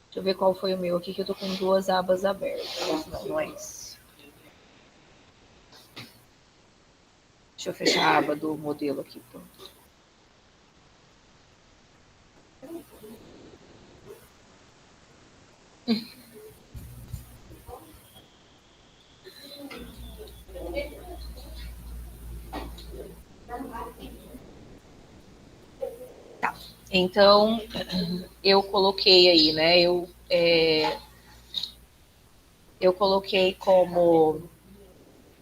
Deixa eu ver qual foi o meu aqui, que eu tô com duas abas abertas. Não, não é esse. Deixa eu fechar a aba do modelo aqui, pronto. Tá. Então, eu coloquei aí, né? Eu coloquei como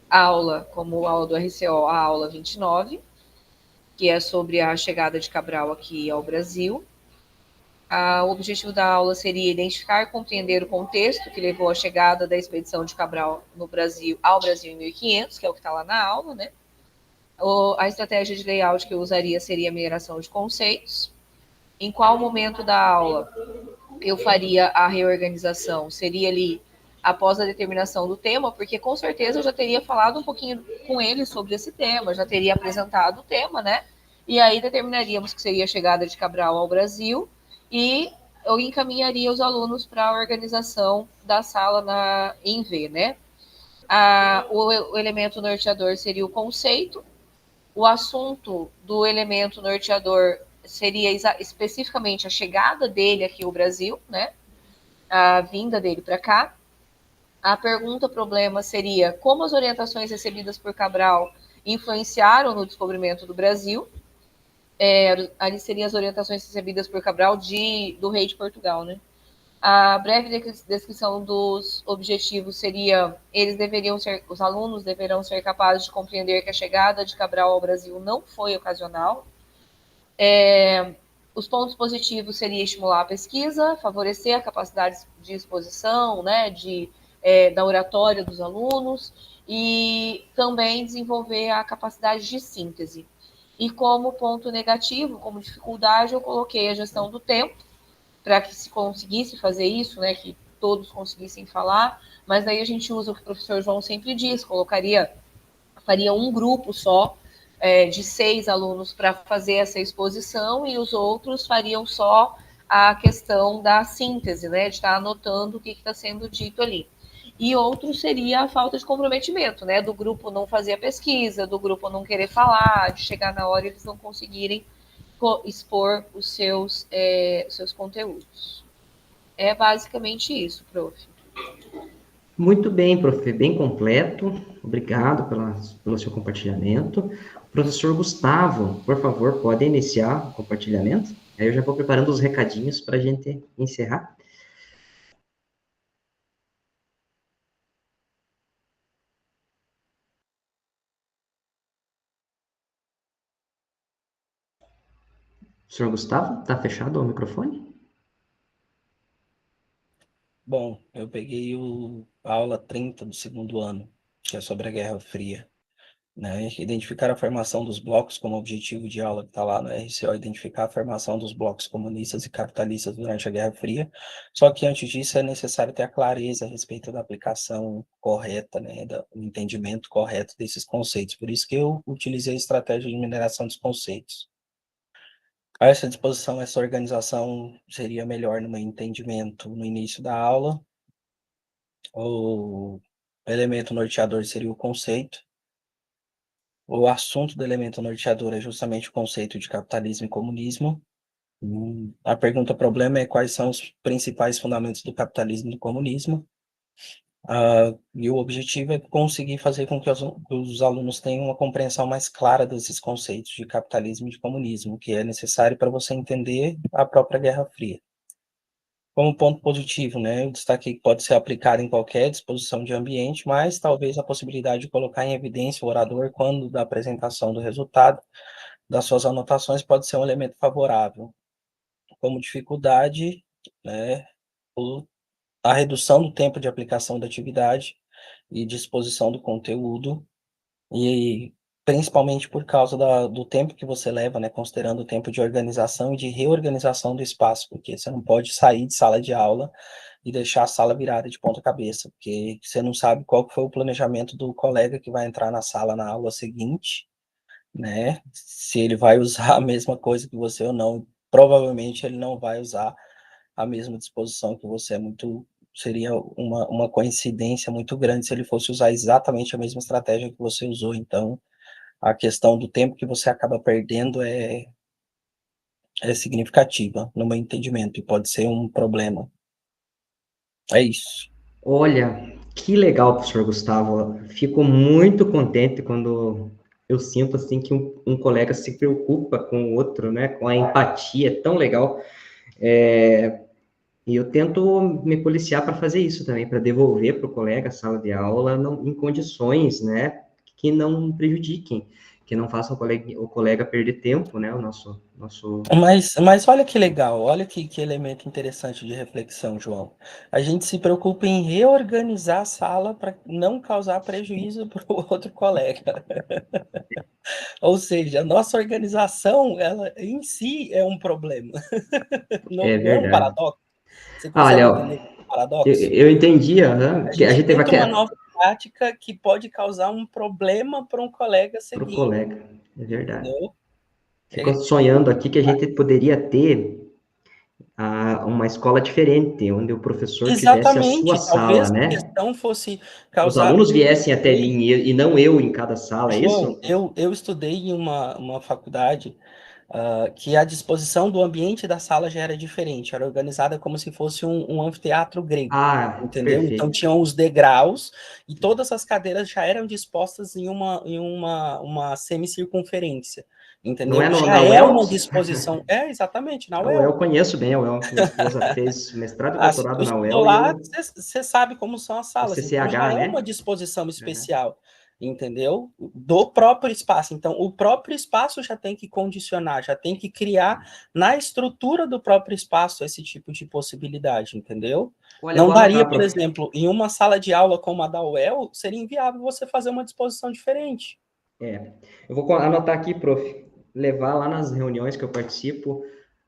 aula do RCO, a aula 29, que é sobre a chegada de Cabral aqui ao Brasil. O objetivo da aula seria identificar e compreender o contexto que levou à chegada da expedição de Cabral ao Brasil em 1500, que é o que está lá na aula, né? A estratégia de layout que eu usaria seria a mineração de conceitos. Em qual momento da aula eu faria a reorganização? Seria ali após a determinação do tema, porque com certeza eu já teria falado um pouquinho com ele sobre esse tema, já teria apresentado o tema, né? E aí determinaríamos que seria a chegada de Cabral ao Brasil e eu encaminharia os alunos para a organização da sala em V, né? O elemento norteador seria o conceito, o assunto do elemento norteador seria especificamente a chegada dele aqui ao Brasil, né? A vinda dele para cá. A pergunta-problema seria como as orientações recebidas por Cabral influenciaram no descobrimento do Brasil. Ali seriam as orientações recebidas por Cabral do rei de Portugal, né? A breve descrição dos objetivos seria: os alunos deverão ser capazes de compreender que a chegada de Cabral ao Brasil não foi ocasional. Os pontos positivos seria estimular a pesquisa, favorecer a capacidade de exposição, né, da oratória dos alunos e também desenvolver a capacidade de síntese. E como ponto negativo, como dificuldade, eu coloquei a gestão do tempo, para que se conseguisse fazer isso, né, que todos conseguissem falar, mas aí a gente usa o que o professor João sempre diz, faria um grupo só, de 6 alunos para fazer essa exposição e os outros fariam só a questão da síntese, né, de estar anotando o que está sendo dito ali. E outro seria a falta de comprometimento, né, do grupo não fazer a pesquisa, do grupo não querer falar, de chegar na hora e eles não conseguirem expor os seus conteúdos. É basicamente isso, prof. Muito bem, prof, bem completo. Obrigado pelo seu compartilhamento. Professor Gustavo, por favor, pode iniciar o compartilhamento? Aí eu já vou preparando os recadinhos para a gente encerrar. Senhor Gustavo, está fechado o microfone? Bom, eu peguei a aula 30 do segundo ano, que é sobre a Guerra Fria. Né? Identificar a formação dos blocos como objetivo de aula que está lá no RCO, identificar a formação dos blocos comunistas e capitalistas durante a Guerra Fria, só que antes disso é necessário ter a clareza a respeito da aplicação correta, né, do entendimento correto desses conceitos, por isso que eu utilizei a estratégia de mineração dos conceitos. A essa disposição, essa organização seria melhor no meu entendimento no início da aula. O elemento norteador seria o conceito. O assunto do elemento norteador é justamente o conceito de capitalismo e comunismo. A pergunta-problema é quais são os principais fundamentos do capitalismo e do comunismo. E o objetivo é conseguir fazer com que os alunos tenham uma compreensão mais clara desses conceitos de capitalismo e de comunismo, que é necessário para você entender a própria Guerra Fria. Como ponto positivo, né, eu destaquei que pode ser aplicado em qualquer disposição de ambiente, mas talvez a possibilidade de colocar em evidência o orador quando da apresentação do resultado das suas anotações pode ser um elemento favorável. Como dificuldade, né, a redução do tempo de aplicação da atividade e disposição do conteúdo, e principalmente por causa do tempo que você leva, né, considerando o tempo de organização e de reorganização do espaço, porque você não pode sair de sala de aula e deixar a sala virada de ponta cabeça, porque você não sabe qual que foi o planejamento do colega que vai entrar na sala na aula seguinte, né, se ele vai usar a mesma coisa que você ou não. Provavelmente ele não vai usar a mesma disposição que você. Seria uma coincidência muito grande se ele fosse usar exatamente a mesma estratégia que você usou. Então, a questão do tempo que você acaba perdendo é significativa, no meu entendimento, e pode ser um problema. É isso. Olha, que legal, professor Gustavo. Fico muito contente quando eu sinto assim que um colega se preocupa com o outro, né? Com a empatia, é tão legal. E eu tento me policiar para fazer isso também, para devolver para o colega a sala de aula em condições, né? Que não prejudiquem, que não façam o colega perder tempo, né? O nosso... Mas olha que legal, olha que elemento interessante de reflexão, João. A gente se preocupa em reorganizar a sala para não causar prejuízo para o outro colega. Ou seja, a nossa organização, ela em si é um problema. Não É é um verdade. paradoxo? Você consegue Olha, entender o paradoxo? eu entendi, que a A gente gente teve tenta uma aquela... nova prática que pode causar um problema para um colega Para o seguinte, colega, é verdade. entendeu? Fico sonhando aqui que a gente poderia ter uma escola diferente, onde o professor tivesse a sua Exatamente, sala, talvez a né? questão fosse Os causar... alunos viessem até mim e não eu em cada sala, é João, isso? eu estudei em uma faculdade que a disposição do ambiente da sala já era diferente, era organizada como se fosse um anfiteatro grego, entendeu? Então Perfeito. tinham os degraus e todas as cadeiras já eram dispostas em uma semicircunferência, Não entendeu? é Já na é uma UELS? disposição, exatamente, na A UEL eu UEL. conheço bem, a UEL. Minha esposa fez mestrado e Se tu doutorado na estudou UEL e lá, eu... você sabe como são as O salas, então já CCH, é uma né? disposição especial, entendeu? Do próprio espaço. Então, o próprio espaço já tem que condicionar, já tem que criar na estrutura do próprio espaço esse tipo de possibilidade, entendeu? Olha, eu Não vou daria, anotar, por prof. exemplo, em uma sala de aula como a da UEL, seria inviável você fazer uma disposição diferente. Eu vou anotar aqui, prof. Levar lá nas reuniões que eu participo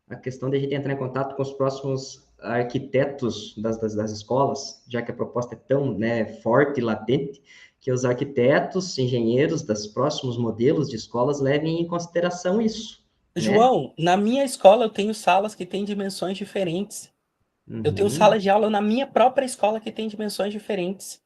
a questão de a gente entrar em contato com os próximos arquitetos das escolas, já que a proposta é tão, né, forte e latente, que os arquitetos, engenheiros dos próximos modelos de escolas levem em consideração isso, né? João, na minha escola eu tenho salas que têm dimensões diferentes. Eu tenho sala de aula na minha própria escola que tem dimensões diferentes.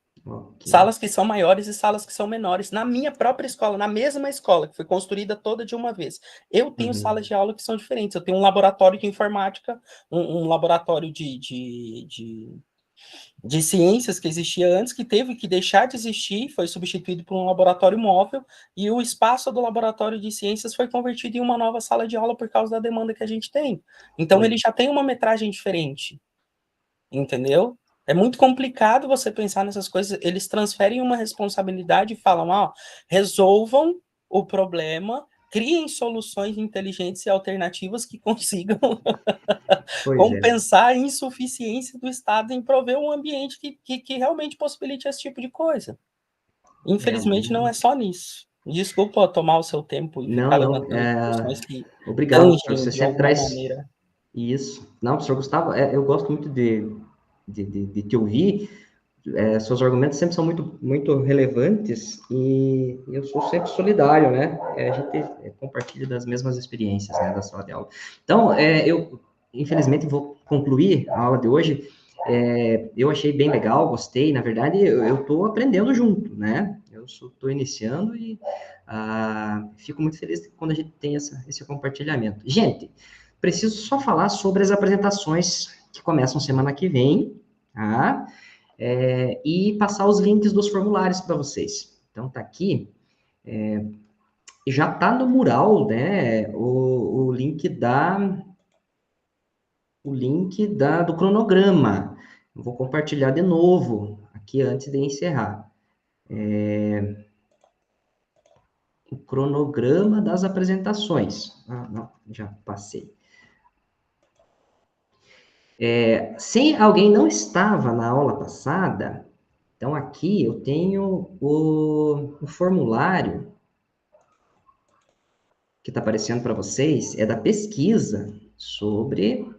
Salas que são maiores e salas que são menores. Na minha própria escola, na mesma escola, que foi construída toda de uma vez. Eu tenho salas de aula que são diferentes. Eu tenho um laboratório de informática, um laboratório de ciências que existia antes, que teve que deixar de existir, foi substituído por um laboratório móvel, e o espaço do laboratório de ciências foi convertido em uma nova sala de aula por causa da demanda que a gente tem. Então, ele já tem uma metragem diferente. Entendeu? É muito complicado você pensar nessas coisas. Eles transferem uma responsabilidade e falam, resolvam o problema, criem soluções inteligentes e alternativas que consigam compensar a insuficiência do Estado em prover um ambiente que realmente possibilite esse tipo de coisa. Infelizmente, não é só nisso. Desculpa tomar o seu tempo e ficar levantando questões que Obrigado, professor. tangem Você de sempre alguma traz maneira. isso. Não, professor Gustavo, eu gosto muito de te ouvir. Seus argumentos sempre são muito relevantes e eu sou sempre solidário, né? A gente compartilha das mesmas experiências, né, da sala de aula. Então, eu, infelizmente, vou concluir a aula de hoje. Eu achei bem legal, gostei. Na verdade, eu estou aprendendo junto, né? Eu estou iniciando e fico muito feliz quando a gente tem esse compartilhamento. Gente, preciso só falar sobre as apresentações que começam semana que vem, tá? E passar os links dos formulários para vocês. Então, tá aqui, já tá no mural, né, o link do cronograma. Eu vou compartilhar de novo, aqui antes de encerrar. O cronograma das apresentações. Não, já passei. Se alguém não estava na aula passada, então aqui eu tenho o formulário que está aparecendo para vocês, é da pesquisa sobre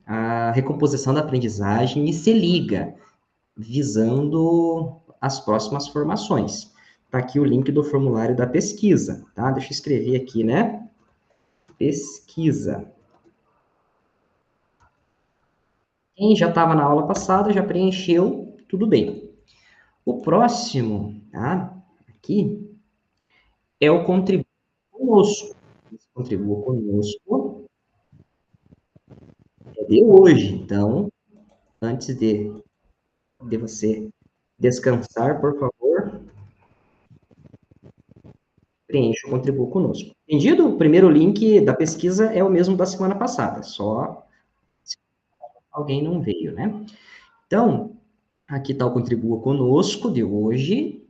a recomposição da aprendizagem e se liga, visando as próximas formações. Está aqui o link do formulário da pesquisa, tá? Deixa eu escrever aqui, né? Pesquisa. Quem já estava na aula passada, já preencheu, tudo bem. O próximo, tá? Aqui, é o Contribua Conosco. Contribua Conosco é de hoje, então, antes de você descansar, por favor, preencha o Contribua Conosco. Entendido? O primeiro link da pesquisa é o mesmo da semana passada, só se alguém não veio, né? Então, aqui está o Contribua Conosco de hoje,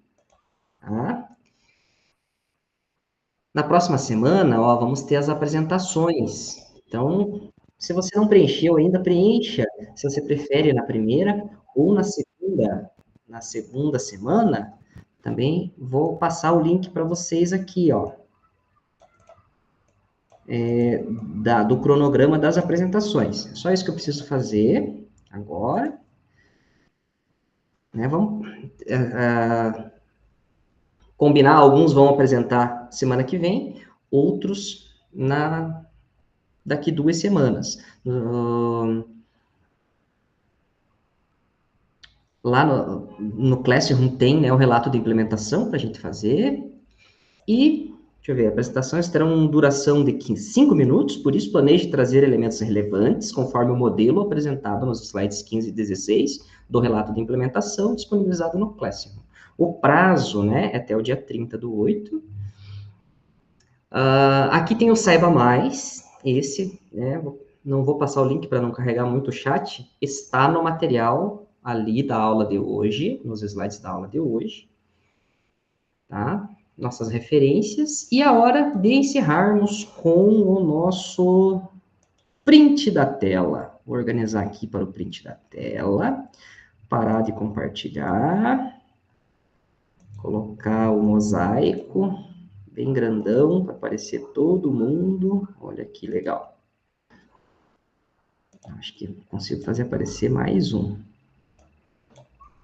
tá? Na próxima semana, ó, vamos ter as apresentações. Então, se você não preencheu ainda, preencha, se você prefere na primeira ou na segunda semana, também vou passar o link para vocês aqui, ó, do cronograma das apresentações. É só isso que eu preciso fazer agora. Né, vamos combinar, alguns vão apresentar semana que vem, outros daqui 2 semanas. Lá no Classroom tem, né, o relato de implementação para a gente fazer. E, deixa eu ver, apresentações terão duração de 5 minutos, por isso planeje trazer elementos relevantes, conforme o modelo apresentado nos slides 15 e 16 do relato de implementação, disponibilizado no Classroom. O prazo, né, é até o dia 30/8. Aqui tem o Saiba Mais, esse, né, não vou passar o link para não carregar muito o chat, está no material ali da aula de hoje, nos slides da aula de hoje, tá? Nossas referências, e a hora de encerrarmos com o nosso print da tela. Vou organizar aqui para o print da tela, parar de compartilhar, colocar o mosaico bem grandão para aparecer todo mundo. Olha que legal. Acho que consigo fazer aparecer mais um.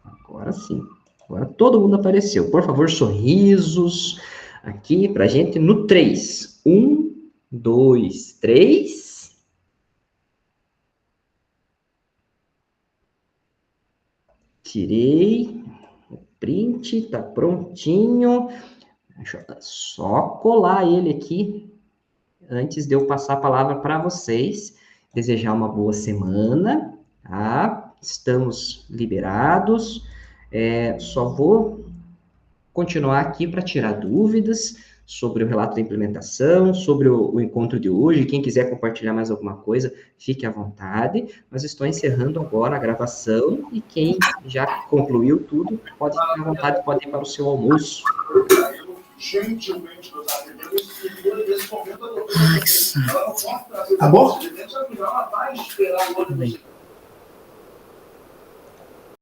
Agora sim. Agora todo mundo apareceu. Por favor, sorrisos aqui pra gente no 3. 1, 2, 3. Tirei. O print tá prontinho. Deixa eu só colar ele aqui antes de eu passar a palavra para vocês. Desejar uma boa semana, tá? Estamos liberados. Só vou continuar aqui para tirar dúvidas sobre o relato da implementação, sobre o encontro de hoje. Quem quiser compartilhar mais alguma coisa, fique à vontade. Mas estou encerrando agora a gravação e quem já concluiu tudo, pode ficar à vontade, pode ir para o seu almoço. Gentilmente nos atendeu nesse momento. Tá bom?